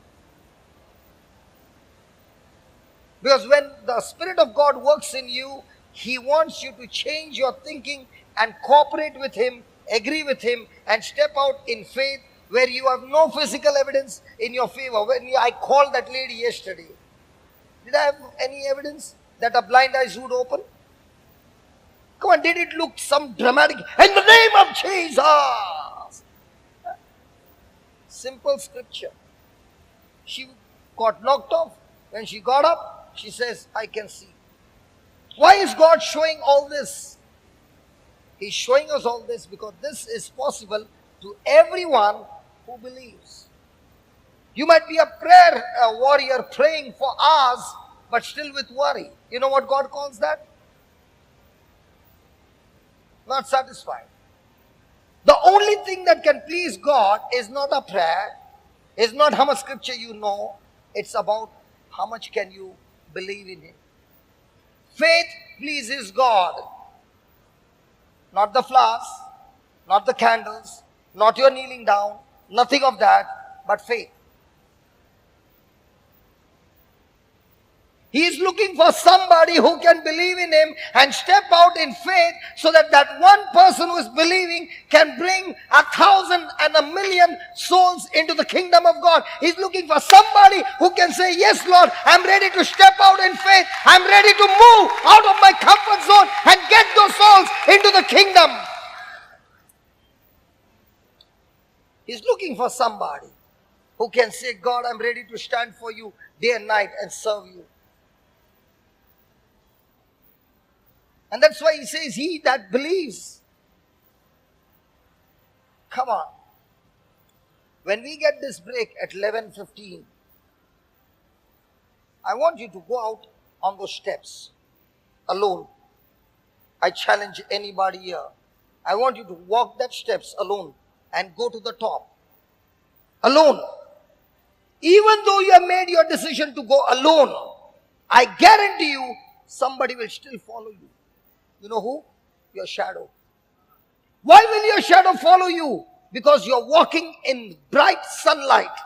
Because when the Spirit of God works in you, He wants you to change your thinking and cooperate with Him, agree with Him, and step out in faith where you have no physical evidence in your favor. When I called that lady yesterday, did I have any evidence that her blind eyes would open? Come on, did it look some dramatic? In the name of Jesus! Simple scripture. She got knocked off. When she got up, she says, I can see. Why is God showing all this? He's showing us all this because this is possible to everyone who believes. You might be a prayer warrior praying for hours, but still with worry. You know what God calls that? Not satisfied. The only thing that can please God is not a prayer, is not how much scripture you know. It's about how much can you believe in Him. Faith pleases God. Not the flowers, not the candles, not your kneeling down, nothing of that, but faith. He is looking for somebody who can believe in Him and step out in faith so that that one person who is believing can bring 1,000 and 1,000,000 souls into the kingdom of God. He's looking for somebody who can say, yes, Lord, I'm ready to step out in faith. I'm ready to move out of my comfort zone and get those souls into the kingdom. He's looking for somebody who can say, God, I'm ready to stand for you day and night and serve you. And that's why He says, he that believes. Come on. When we get this break at 11:15, I want you to go out on those steps alone. I challenge anybody here. I want you to walk that steps alone and go to the top. Alone. Even though you have made your decision to go alone, I guarantee you somebody will still follow you. You know who? Your shadow. Why will your shadow follow you? Because you're walking in bright sunlight.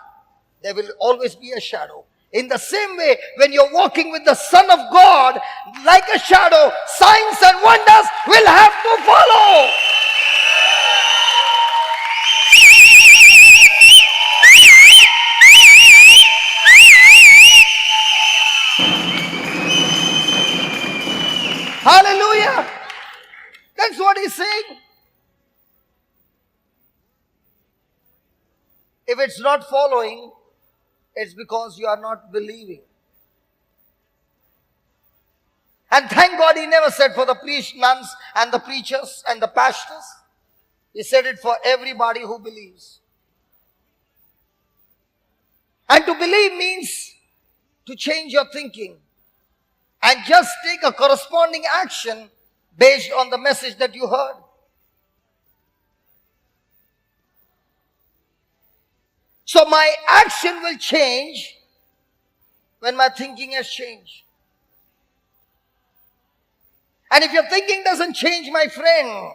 There will always be a shadow. In the same way, when you're walking with the Son of God, like a shadow, signs and wonders will have to follow. Hallelujah. That's what He's saying. If it's not following, it's because you are not believing. And thank God He never said for the priests, nuns, and the preachers and the pastors. He said it for everybody who believes. And to believe means to change your thinking and just take a corresponding action based on the message that you heard. So my action will change when my thinking has changed. And if your thinking doesn't change, my friend,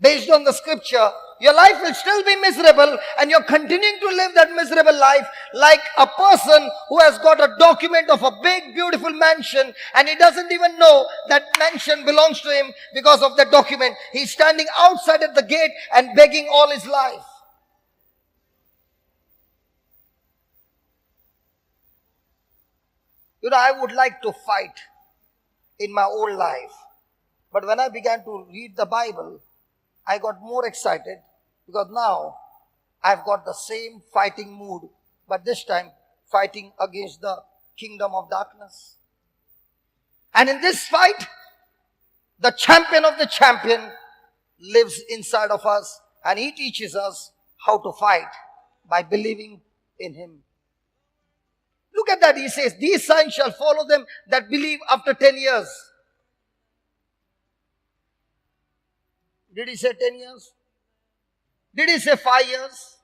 based on the scripture, your life will still be miserable, and you're continuing to live that miserable life like a person who has got a document of a big, beautiful mansion, and he doesn't even know that mansion belongs to him because of the document. He's standing outside at the gate and begging all his life. You know, I would like to fight in my old life. But when I began to read the Bible, I got more excited because now I've got the same fighting mood, but this time fighting against the kingdom of darkness. And in this fight, the champion of the champion lives inside of us, and he teaches us how to fight by believing in him. Look at that. He says, these signs shall follow them that believe after 10 years. Did he say 10 years? Did he say 5 years?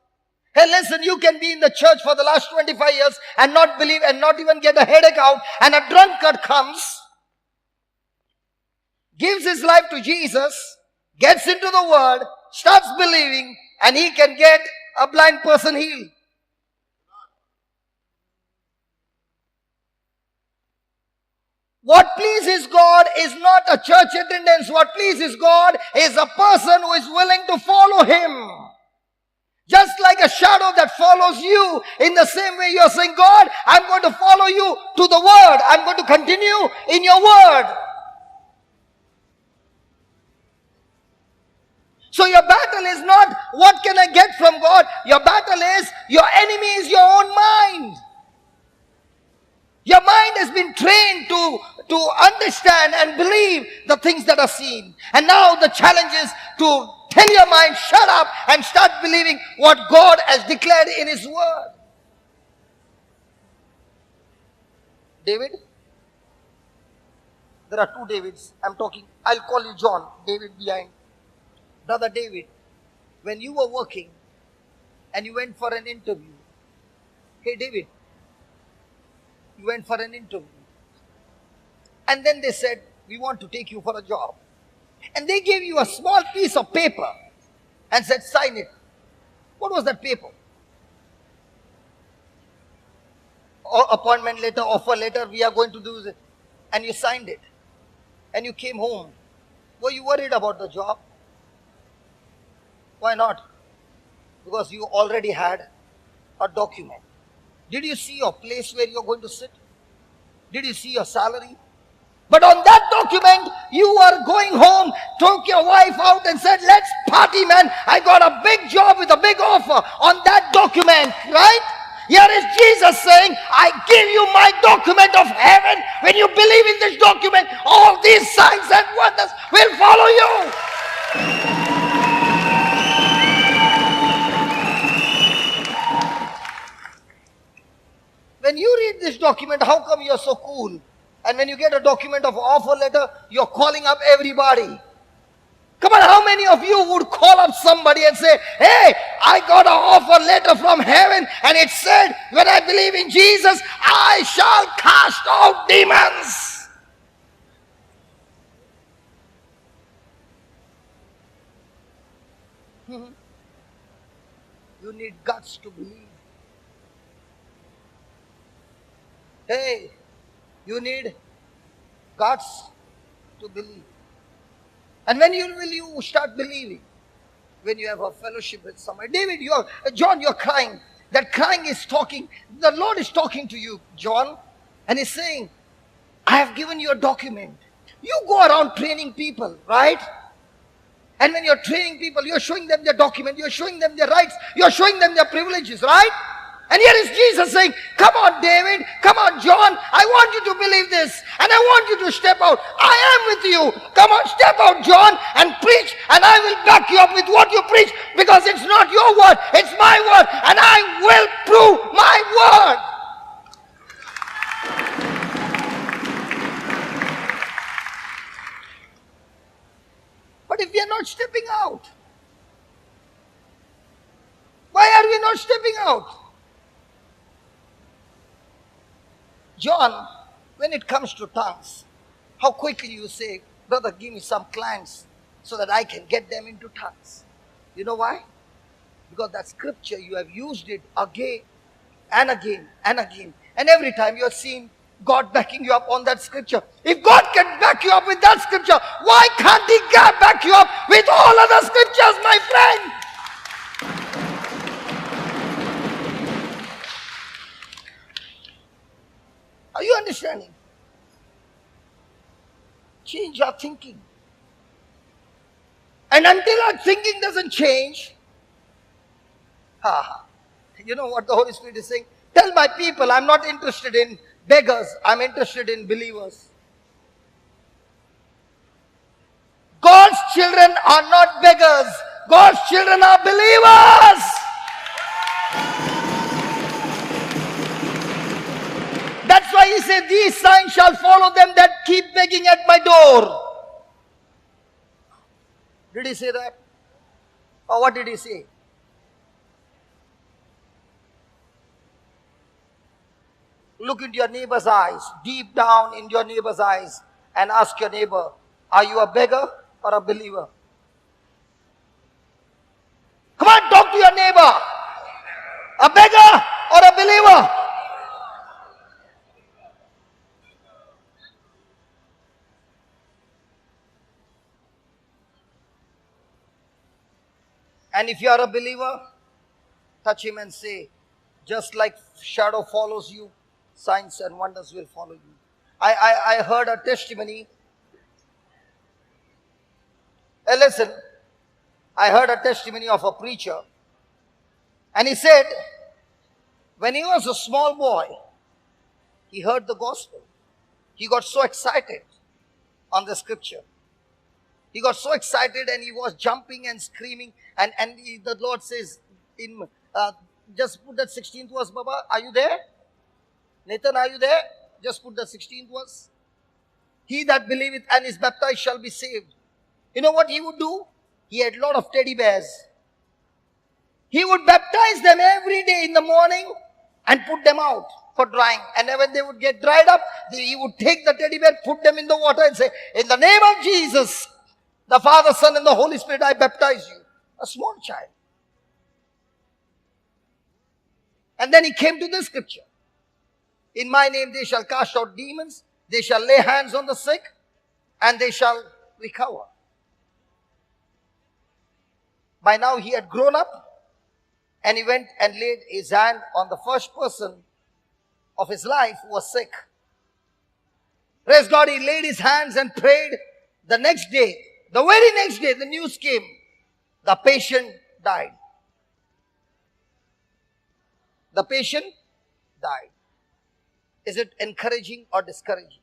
Hey, listen, you can be in the church for the last 25 years and not believe and not even get a headache out, and a drunkard comes, gives his life to Jesus, gets into the word, starts believing, and he can get a blind person healed. What pleases God is not a church attendance. What pleases God is a person who is willing to follow him. Just like a shadow that follows you, in the same way you are saying, God, I'm going to follow you to the word. I'm going to continue in your word. So your battle is not what can I get from God. Your battle is, your enemy is your own mind. Your mind has been trained to understand and believe the things that are seen. And now the challenge is to tell your mind, shut up and start believing what God has declared in his word. David? There are two Davids. I'll call you John. David behind. Brother David, when you were working and you went for an interview. Hey David, you went for an interview. And then they said, we want to take you for a job. And they gave you a small piece of paper and said, sign it. What was that paper? Or appointment letter, offer letter, we are going to do this. And you signed it. And you came home. Were you worried about the job? Why not? Because you already had a document. Did you see your place where you're going to sit? Did you see your salary? But on that document, you are going home, took your wife out and said, let's party, man. I got a big job with a big offer on that document, right? Here is Jesus saying, I give you my document of heaven. When you believe in this document, all these signs and wonders will follow you. When you read this document, how come you're so cool? And when you get a document of offer letter, you're calling up everybody. Come on, how many of you would call up somebody and say, hey, I got an offer letter from heaven and it said, when I believe in Jesus, I shall cast out demons. You need guts to believe. Hey, you need guts to believe. And when will you start believing? When you have a fellowship with somebody. David, John, you're crying. That crying is talking. The Lord is talking to you, John. And he's saying, I have given you a document. You go around training people, right? And when you're training people, you're showing them their document. You're showing them their rights. You're showing them their privileges, right? And here is Jesus saying, come on, David, come on, John, I want you to believe this, and I want you to step out. I am with you. Come on, step out, John, and preach, and I will back you up with what you preach, because it's not your word, it's my word, and I will prove my word. What if we are not stepping out? Why are we not stepping out? John, when it comes to tongues, how quickly you say, brother, give me some clients so that I can get them into tongues. You know why? Because that scripture, you have used it again and again and again. And every time you are seeing God backing you up on that scripture. If God can back you up with that scripture, why can't He back you up with all other scriptures, my friend? Are you understanding? Change your thinking. And until our thinking doesn't change, you know what the Holy Spirit is saying? Tell my people, I'm not interested in beggars, I'm interested in believers. God's children are not beggars. God's children are believers. That's why He said, these signs shall follow them that keep begging at my door. Did He say that? Or what did He say? Look into your neighbor's eyes, deep down in your neighbor's eyes, and ask your neighbor, are you a beggar or a believer? Come on, talk to your neighbor. A beggar or a believer? And if you are a believer, touch him and say, just like shadow follows you, signs and wonders will follow you. I heard a testimony. Listen, I heard a testimony of a preacher. And he said, when he was a small boy, he heard the gospel. He got so excited on the scripture. He got so excited and he was jumping and screaming. And the Lord says, just put that 16th verse, Baba. Are you there? Nathan, are you there? Just put the 16th verse. He that believeth and is baptized shall be saved. You know what he would do? He had a lot of teddy bears. He would baptize them every day in the morning and put them out for drying. And when they would get dried up, he would take the teddy bear, put them in the water and say, in the name of Jesus, the Father, Son and the Holy Spirit, I baptize you. A small child. And then he came to this scripture. In my name they shall cast out demons, they shall lay hands on the sick, and they shall recover. By now he had grown up, and he went and laid his hand on the first person of his life who was sick. Praise God, he laid his hands and prayed. The next day, the very next day, the news came. The patient died. The patient died. Is it encouraging or discouraging?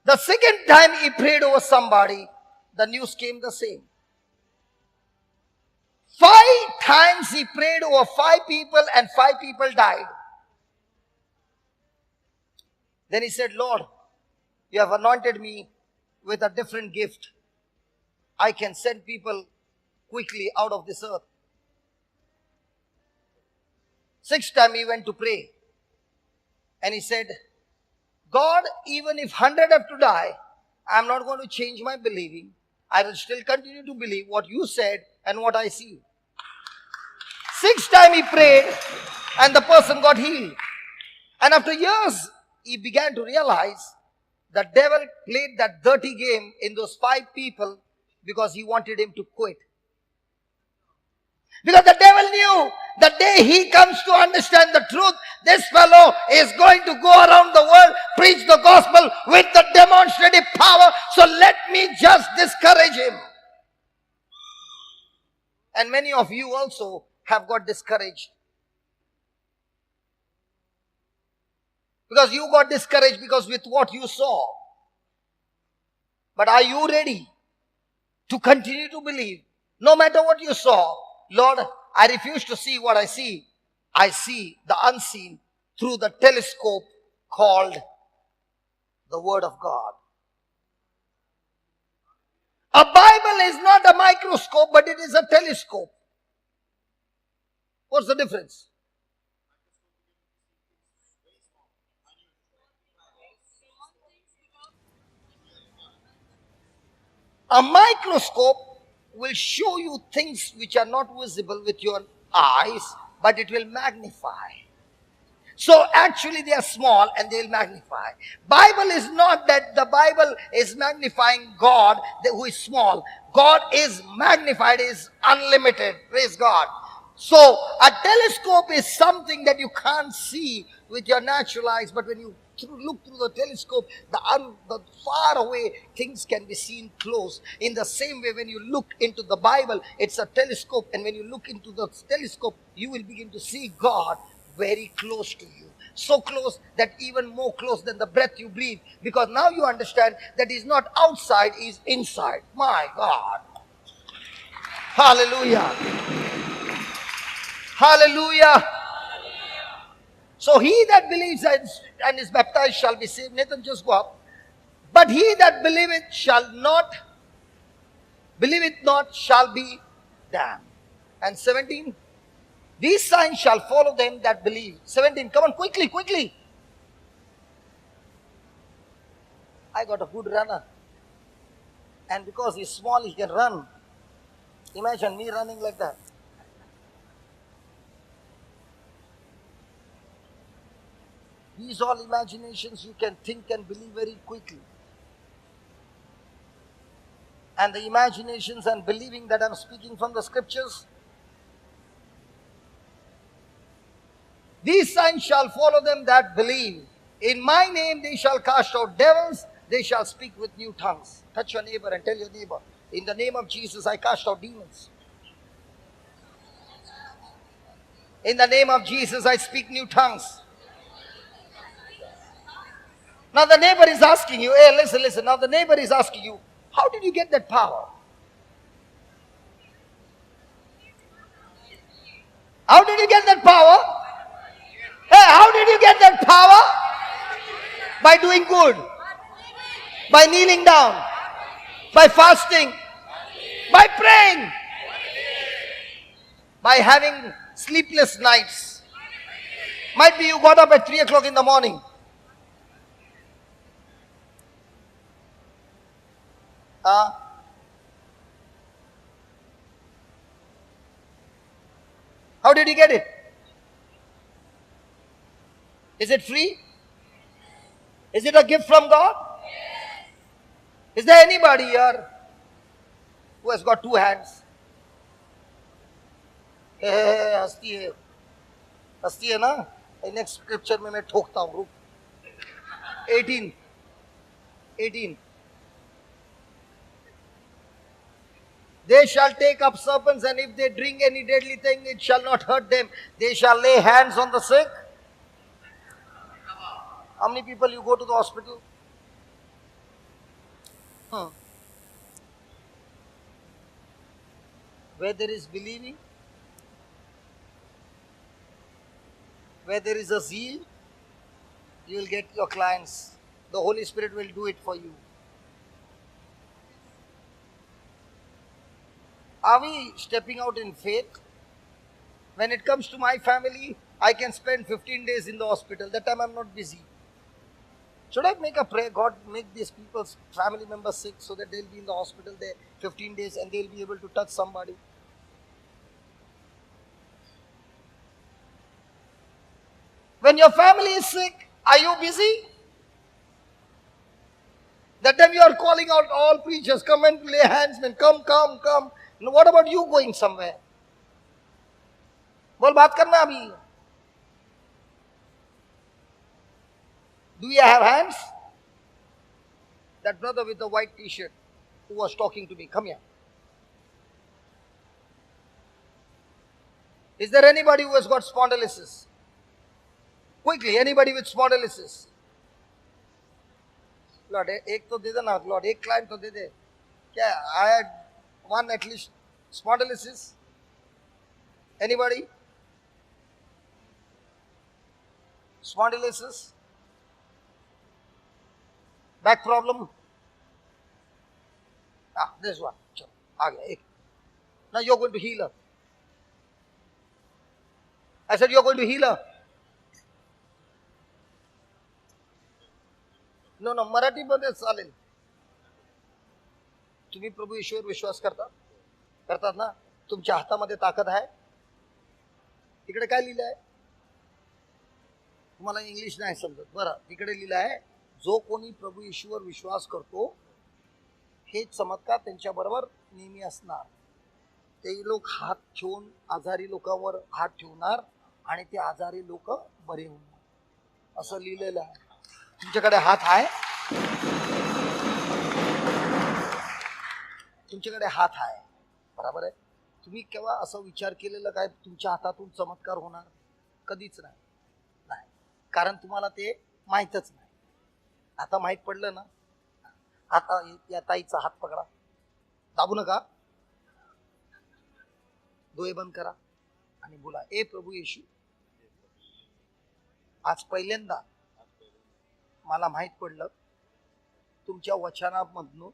The second time he prayed over somebody, the news came the same. 5 times he prayed over 5 people and 5 people died. Then he said, Lord, you have anointed me with a different gift. I can send people quickly out of this earth. 6th time he went to pray. And he said, God, even if 100 have to die, I am not going to change my believing. I will still continue to believe what you said and what I see. 6th time he prayed and the person got healed. And after years, he began to realize the devil played that dirty game in those 5 people because he wanted him to quit. Because the devil knew the day he comes to understand the truth, this fellow is going to go around the world, preach the gospel with the demonstrative power. So let me just discourage him. And many of you also have got discouraged. Because you got discouraged because with what you saw. But are you ready to continue to believe? No matter what you saw, Lord, I refuse to see what I see. I see the unseen through the telescope called the Word of God. A Bible is not a microscope, but it is a telescope. What's the difference? A microscope will show you things which are not visible with your eyes, but it will magnify. So actually they are small and they will magnify. Bible is not that the Bible is magnifying God who is small. God is magnified, is unlimited. Praise God. So a telescope is something that you can't see with your natural eyes, but when you look through the telescope, the far away things can be seen close. In the same way, when you look into the Bible, it's a telescope, and when you look into the telescope, you will begin to see God very close to you. So close that even more close than the breath you breathe. Because now you understand that He's not outside, He's inside. My God. Hallelujah. Hallelujah. So he that believes and is baptized shall be saved. Nathan, just go up. But he that believeth not shall be damned. And 17, these signs shall follow them that believe. 17, come on, quickly, quickly. I got a good runner. And because he's small, he can run. Imagine me running like that. These all imaginations you can think and believe very quickly. And the imaginations and believing that I'm speaking from the scriptures, these signs shall follow them that believe. In my name they shall cast out devils, they shall speak with new tongues. Touch your neighbor and tell your neighbor, in the name of Jesus I cast out demons. In the name of Jesus I speak new tongues. Now the neighbor is asking you, hey, listen. Now the neighbor is asking you, how did you get that power? How did you get that power? Hey, how did you get that power? By doing good. By kneeling down. By fasting. By praying. By having sleepless nights. Might be you got up at 3 o'clock in the morning. How did you get it? Is it free? Is it a gift from God? Is there anybody here who has got two hands? हंसती है ना? Next scripture में मैं ठोकता हूँ. रुक. 18. They shall take up serpents, and if they drink any deadly thing, it shall not hurt them. They shall lay hands on the sick. How many people you go to the hospital? Where there is believing, where there is a zeal, you will get your clients. The Holy Spirit will do it for you. Are we stepping out in faith? When it comes to my family, I can spend 15 days in the hospital. That time I'm not busy. Should I make a prayer? God, make these people's family members sick so that they'll be in the hospital there 15 days and they'll be able to touch somebody. When your family is sick, are you busy? That time you are calling out all preachers, come and lay hands, man, come. Now, what about you going somewhere? बोल बात करना अभी. Do you have hands? That brother with the white t-shirt who was talking to me, come here. Is there anybody who has got spondylosis? Quickly, anybody with spondylosis? Lord, एक तो दे देना, Lord, एक client तो दे दे. क्या? I had one at least spondylosis. Anybody? Spondylosis? Back problem? This one. चलो आ गया एक. Now you're going to heal her. I said you're going to heal her. No, no, Marathi मध्ये चालेल. तुम्ही प्रभू येशूवर विश्वास करतात ना? तुमच्या हातामध्ये ताकद आहे. तिकडे काय लिहिलं आहे? तुम्हाला इंग्लिश नाही समजत. बरं, तिकडे लिहिलं आहे, जो कोणी प्रभू येशूवर विश्वास करतो हे चमत्कार त्यांच्या बरोबर नेहमी असणार. ते लोक हात ठेवून आजारी लोकांवर हात ठेवणार आणि ते आजारी लोक बरे होणार असं लिहिलेलं आहे. तुमच्याकडे हात आहे? तुमच्याकडे हात आहे, बरोबर आहे. तुम्ही केव्हा असं विचार केलेला काय तुमच्या हातातून चमत्कार होणार? कधीच नाही. कारण तुम्हाला ते माहीतच नाही. आता माहीत पडलं ना. आता या ताईचा हात पकडा, दाबू नका, डोळे बंद करा आणि बोला, ए प्रभू येशू, आज पहिल्यांदा मला माहीत पडलं तुमच्या वचनामधून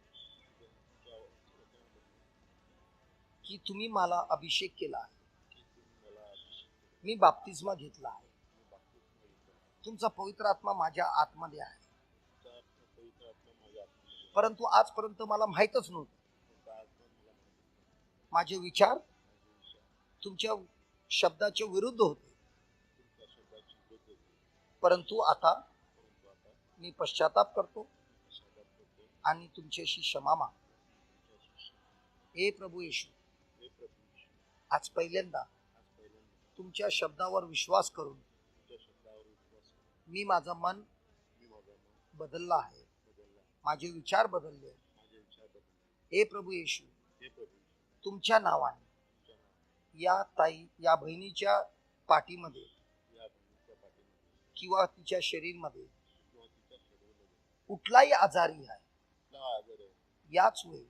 की तुम्ही मला अभिषेक केला आहे. मी बाप्तिस्मा घेतला आहे. तुमचा पवित्र आत्मा माझ्या आतमध्ये आहे. परंतु आजपर्यंत मला माहीतच नव्हतं. माझे विचार तुमच्या शब्दाच्या विरुद्ध होते. परंतु आता मी पश्चाताप करतो आणि तुमच्याशी क्षमा मागतो. हे प्रभू येशू, आज पहिल्यांदा तुमच्या शब्दावर विश्वास करून मी माझं मन बदललं आहे. माझे विचार बदलले. हे प्रभू येशू, तुमच्या नावाने या बहिणीच्या पाठीमध्ये किंवा तिच्या शरीरमध्ये कुठलाही आजारी आहे, याच वेळी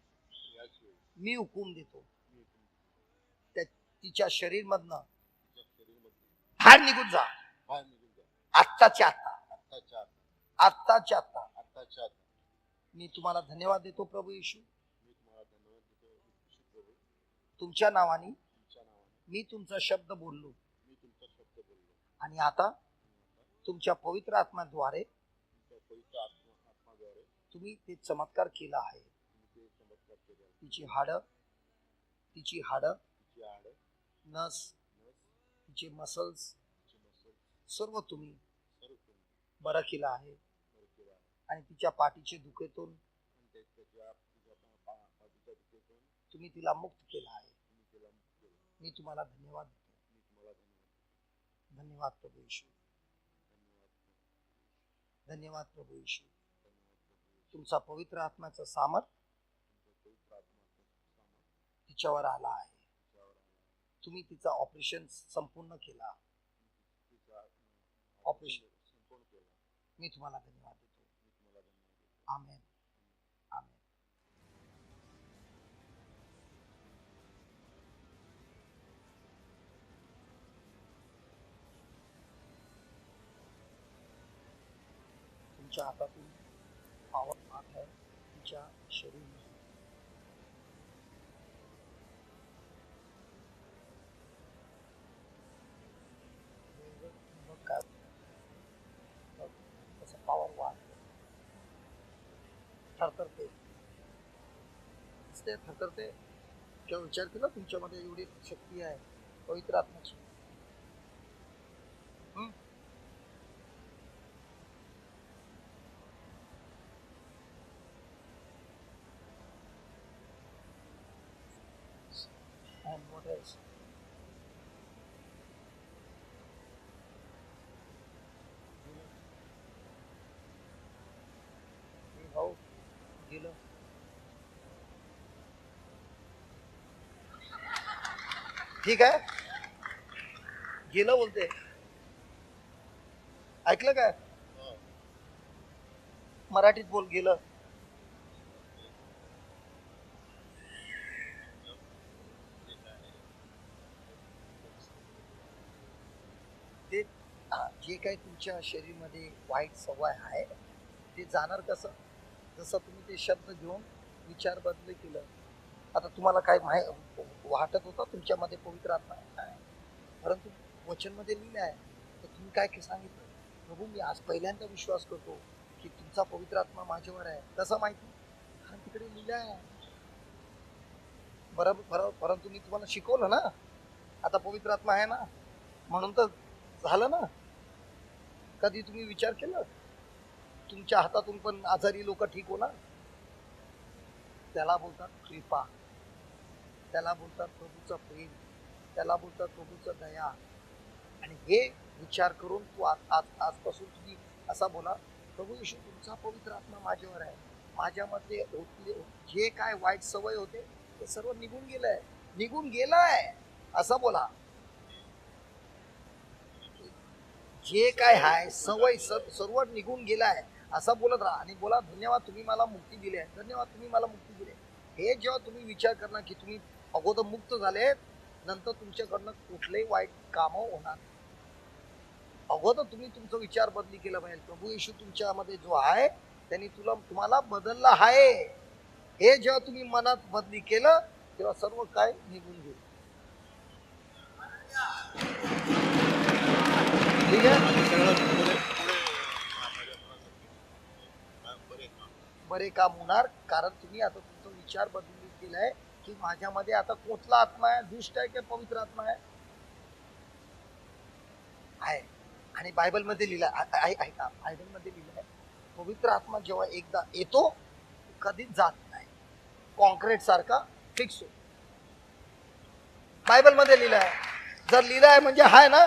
मी हुकूम देतो, तिच्या शरीर मधनं बाहेर निघून जा. आत्ताच्या आत्ता मी तुम्हाला धन्यवाद देतो प्रभू येशू. तुमच्या नावाने मी तुमचा शब्द बोललो आणि आता तुमच्या पवित्र आत्म्याद्वारे तुम्ही ते चमत्कार केला आहे. तिची हाडं, नस, तिचे मसल्स सर्व तुम्ही बरं केलं आहे आणि तिच्या पाठीचे दुखेतून तुम्ही तिला मुक्त केला आहे. मी तुम्हाला धन्यवाद देतो. धन्यवाद प्रभू येशू. धन्यवाद प्रभू येशू. तुमचा पवित्र आत्म्याचा सामर्थ तिच्यावर आला आहे. तुम्ही तिचा ऑपरेशन संपूर्ण केला. मी तुम्हाला धन्यवाद देतो. आमेन. आमेन. तुमच्या हातातून पावर आत आहे तिच्या शरीरामध्ये. पावर वाढते, थरथरते, थरथरते. किंवा विचार केला तुमच्यामध्ये एवढी शक्ती आहे पवित्र आत्म्याची. And what else? भाऊ गेलं. ठीक आहे, गेलं बोलते. ऐकलं काय? मराठीत बोल. गेलं. ते जे काही तुमच्या शरीरामध्ये वाईट सवय आहे ते जाणार कसं? जसं तुम्ही ते शब्द घेऊन विचार बदल केलं आता तुम्हाला काय वाटत होतं तुमच्यामध्ये पवित्र आत्मा आहे, परंतु वचनमध्ये लिहिलं आहे. तर तुम्ही काय सांगितलं, प्रभू मी आज पहिल्यांदा विश्वास करतो की तुमचा पवित्र आत्मा माझ्यावर आहे. कसं माहिती? कारण तिकडे लिहिलं आहे. बरोबर, परंतु मी तुम्हाला शिकवलं ना, आता पवित्र आत्मा आहे ना, म्हणून तर झालं ना. कधी तुम्ही विचार केला तुमच्या हातातून पण आजारी लोक ठीक होणार? त्याला बोलतात कृपा, त्याला बोलतात प्रभूचं प्रेम, त्याला बोलतात प्रभूचं दया. आणि हे विचार करून तू आजपासून तुम्ही असा बोला, प्रभू येशू तुमचा पवित्र आत्मा माझ्यावर आहे. माझ्यामध्ये जे काय वाईट सवय होते ते सर्व निघून गेलंय, निघून गेलाय असं बोला. जे काय आहे सवय सर्व निघून गेलाय असं बोलत राहा. आणि बोला धन्यवाद तुम्ही मला मुक्ती दिली आहे, धन्यवाद तुम्ही मला मुक्ती दिली आहे. हे जेव्हा तुम्ही विचार करणार की तुम्ही अगोदर मुक्त झाले, नंतर तुमच्याकडनं कुठलेही वाईट कामं होणार. अगोदर तुम्ही तुमचा विचार बदली केला पाहिजे. प्रभू येशू तुमच्यामध्ये जो आहे त्यांनी तुम्हाला बदलला आहे. हे जेव्हा तुम्ही मनात बदली केलं तेव्हा सर्व काय निघून गेलं. ठीक आहे, बरे काम होणार. कारण तुम्ही आता तुमचा विचार बदली केलाय की माझ्यामध्ये आता कोणता आत्मा आहे, दुष्ट आहे की पवित्र आत्मा आहे. आणि बायबल मध्ये लिहिलं ऐका, बायबल मध्ये लिहिलं आहे पवित्र आत्मा जेव्हा एकदा येतो कधीच जात नाही, कॉन्क्रीट सारखा फिक्स होतो. बायबल मध्ये लिहिलं आहे. जर लिहिलं आहे म्हणजे हाय ना,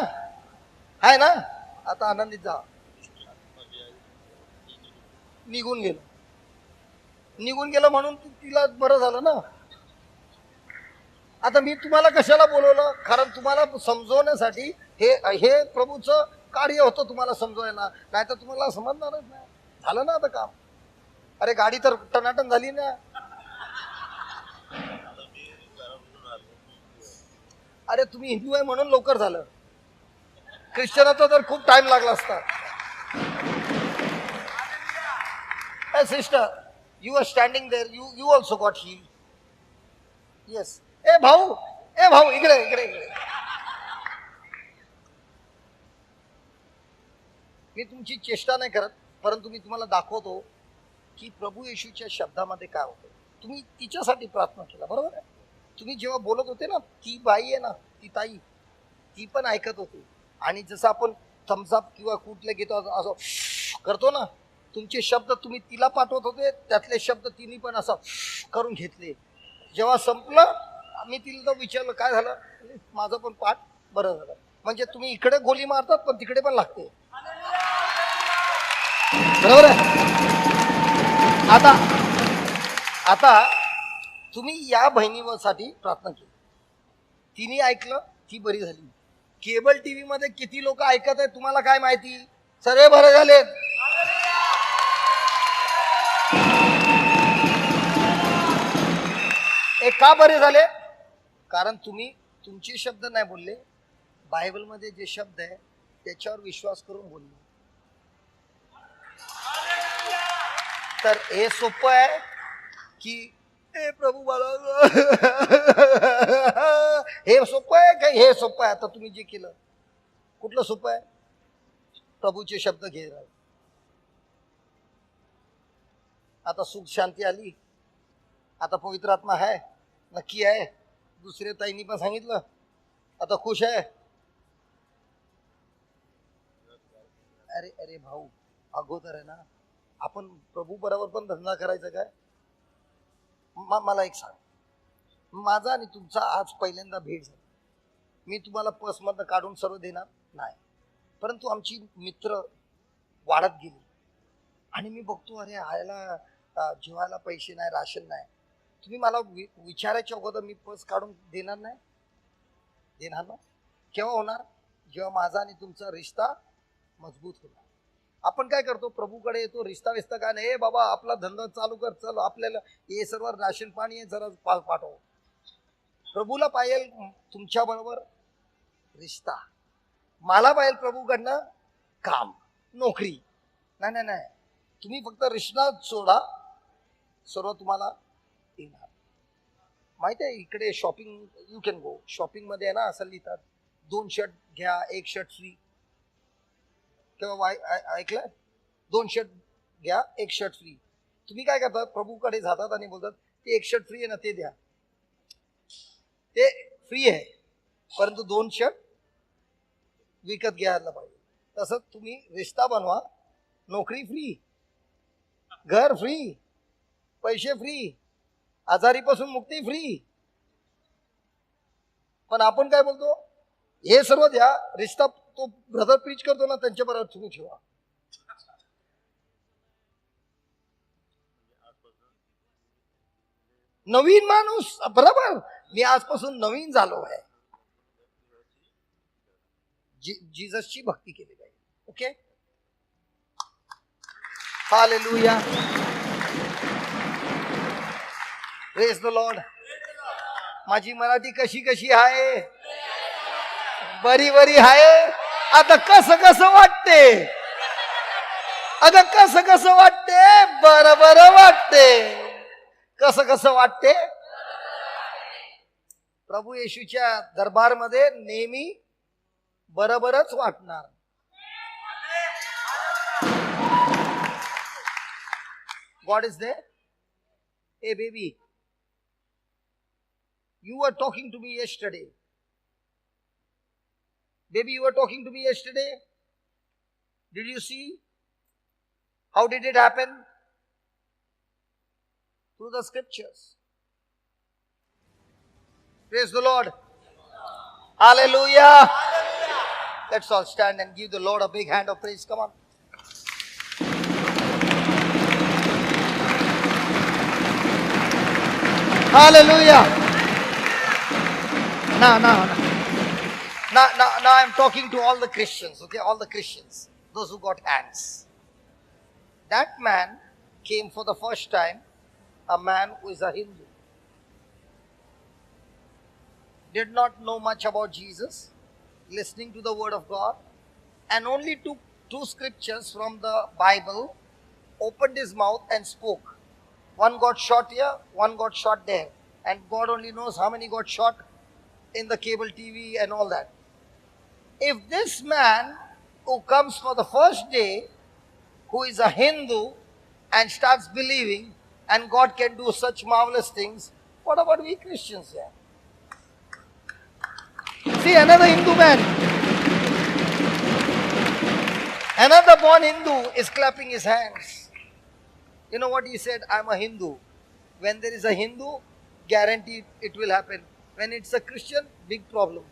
हाय ना. आता आनंदीत जा. निघून गेलं, निघून गेलं म्हणून तिला बरं झालं ना. आता मी तुम्हाला कशाला बोलवलं? कारण तुम्हाला समजवण्यासाठी हे प्रभूचं कार्य होतं, तुम्हाला समजवायला. नाही तर तुम्हाला समजणारच नाही. झालं ना आता काम. अरे गाडी तर टनाटन झाली ना. अरे तुम्ही हिंदू आहे म्हणून लवकर झालं, ख्रिश्चनाचा तर खूप टाइम लागला असता. Sister, you are standing there, you also got heel. Yes. ए भाऊ, ए भाऊ, इकडे इकडे इकडे. मी तुमची चेष्टा नाही करत, परंतु मी तुम्हाला दाखवतो की प्रभू येशूच्या शब्दामध्ये काय होतं. तुम्ही तिच्यासाठी प्रार्थना केला, बरोबर आहे. तुम्ही जेव्हा बोलत होते ना, ती बाई आहे ना, ती ताई, ती पण ऐकत होती. आणि जसं आपण थम्सअप किंवा कुठले घेतो असं करतो ना, तुमचे शब्द तुम्ही तिला पाठवत होते, त्यातले शब्द तिने पण असं करून घेतले. जेव्हा संपलं मी तिला विचारलं काय झालं, माझं पण पाठ बरं झालं. म्हणजे तुम्ही इकडे गोली मारतात पण तिकडे पण लागते, बरोबर आहे. आता आता तुम्ही या बहिणीसाठी प्रार्थना केली, तिने ऐकलं, ती बरी झाली. केबल टीव्ही मध्ये किती लोक ऐकत आहेत तुम्हाला काय माहिती, सर्व बरे झालेत. का बरे झाले? कारण तुम्ही तुमचे शब्द नाही बोलले, बायबल मध्ये जे शब्द आहे त्याच्यावर विश्वास करून बोलले. तर हे सोपं आहे की हे प्रभू मला हे सोपं आहे का? हे सोपं आहे. आता तुम्ही जे केलं कुठलं सोपं आहे? प्रभूचे शब्द घे. आता सुख शांती आली, आता पवित्र आत्मा आहे, नक्की आहे. दुसरे ताईंनी पण सांगितलं, आता खुश आहे. अरे अरे भाऊ, अगोदर आहे ना आपण प्रभू बरोबर पण धंदा करायचा काय? मला एक सांग, माझा आणि तुमचा आज पहिल्यांदा भेट झाली. मी तुम्हाला पर्समधनं काढून सर्व देणार नाही, परंतु आमची मित्र वाढत गेली. आणि मी बघतो अरे आयला जेवायला पैसे नाही, राशन नाही. तुम्ही मला विचारायच्या अगोदर मी पर्स काढून देणार नाही? देणार ना. केव्हा होणार? जेव्हा माझा आणि तुमचा रिश्ता मजबूत होणार. आपण काय करतो, प्रभूकडे येतो, रिश्ता विस्ता काय नाही, बाबा आपला धंदा चालू कर, चल आपल्याला हे सर्व राशन पाणी आहे जरा पाठव. प्रभूला पाहिजे तुमच्या बरोबर रिश्ता, मला पाहिजे प्रभूकडनं काम, नोकरी. नाही नाही नाही, तुम्ही फक्त रिश्ता सोडा, सर्व तुम्हाला येणार. माहिती आहे इकडे shopping you can go. Shopping मध्ये आहे ना असं लिहितात 2 शर्ट घ्या 1 शर्ट फ्री. तेव्हा ऐकलंय 2 शर्ट घ्या 1 शर्ट फ्री. तुम्ही काय करतात प्रभूकडे जातात आणि बोलतात ते 1 शर्ट फ्री आहे ना ते द्या. ते फ्री आहे परंतु 2 शर्ट विकत घ्यायला पाहिजे. तसं तुम्ही रिश्ता बनवा. नोकरी फ्री, घर फ्री, पैसे फ्री, आजारीपासून मुक्ती फ्री. पण आपण काय बोलतो हे सर्व द्या. रिश्ता तो ब्रदर प्रीच करतो ना त्यांच्या बरोबर तुम्ही ठेवा. नवीन माणूस बरोबर. मी आजपासून नवीन झालो आहे. जीससची भक्ती केली पाहिजे. Okay. Hallelujah. Praise the Lord. माझी मराठी कशी आहे? बरी आहे. आता कसं वाटते? आता कसं वाटते? बरं वाटते. कसं वाटते? प्रभू येशूच्या दरबारमध्ये नेहमी बरोबरच वाटणार. God is there. Hey baby, you were talking to me yesterday. Baby, you were talking to me yesterday. Did you see? How did it happen? Through the scriptures. Praise the Lord. Hallelujah. Let's all stand and give the Lord a big hand of praise. Come on. Hallelujah. Now I'm talking to all the Christians, okay? All the Christians, those who got hands. That man came for the first time, a man who is a Hindu. Did not know much about Jesus, listening to the word of God, and only took 2 scriptures from the Bible, opened his mouth and spoke. One got shot here, one got shot there. And God only knows how many got shot in the cable TV and all that. If this man who comes for the first day, who is a Hindu and starts believing and God can do such marvelous things, what about we Christians here? See, another Hindu man, another born Hindu is clapping his hands. You know what he said? I'm a Hindu. When there is a Hindu, guaranteed it will happen. When it's a Christian, big problem.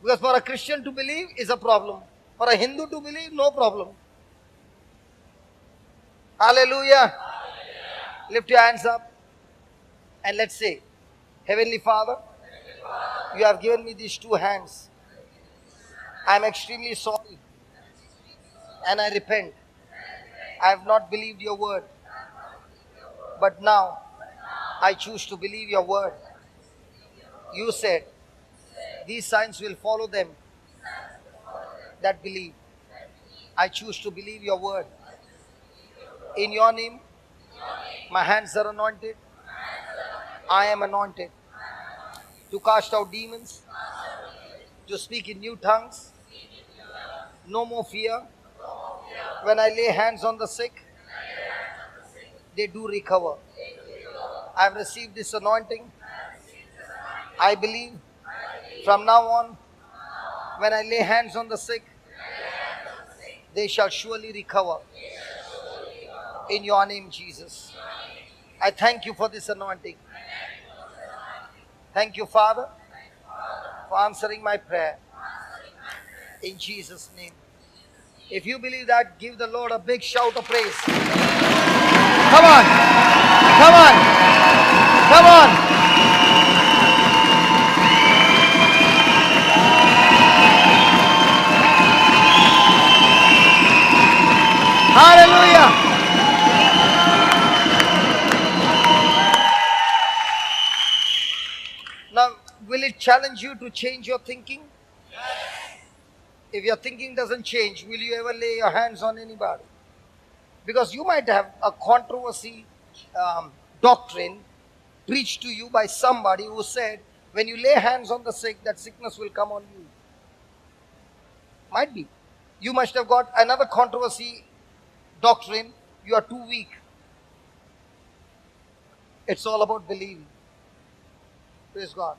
Because for a Christian to believe is a problem. For a Hindu to believe, no problem. Hallelujah. Lift your hands up and let's say, Heavenly Father, you have given me these 2 hands. I am extremely sorry and I repent. I have not believed your word. But now, I choose to believe your word. You said, these signs will follow them that believe. I choose to believe your word. In your name, my hands are anointed. I am anointed to cast out demons, to speak in new tongues. No more fear. When I lay hands on the sick, they do recover. I have received this anointing. I believe from now on, when I lay hands on the sick, they shall surely recover. In your name, Jesus. I thank you for this anointing. Thank you, Father, for answering my prayer. In Jesus' name. If you believe that, give the Lord a big shout of praise. Come on. Come on. Come on. Hallelujah. Now, will it challenge you to change your thinking? If your thinking doesn't change, will you ever lay your hands on anybody? Because you might have a controversy doctrine preached to you by somebody who said, when you lay hands on the sick, that sickness will come on you. Might be. You must have got another controversy doctrine. You are too weak. It's all about believing. Praise God.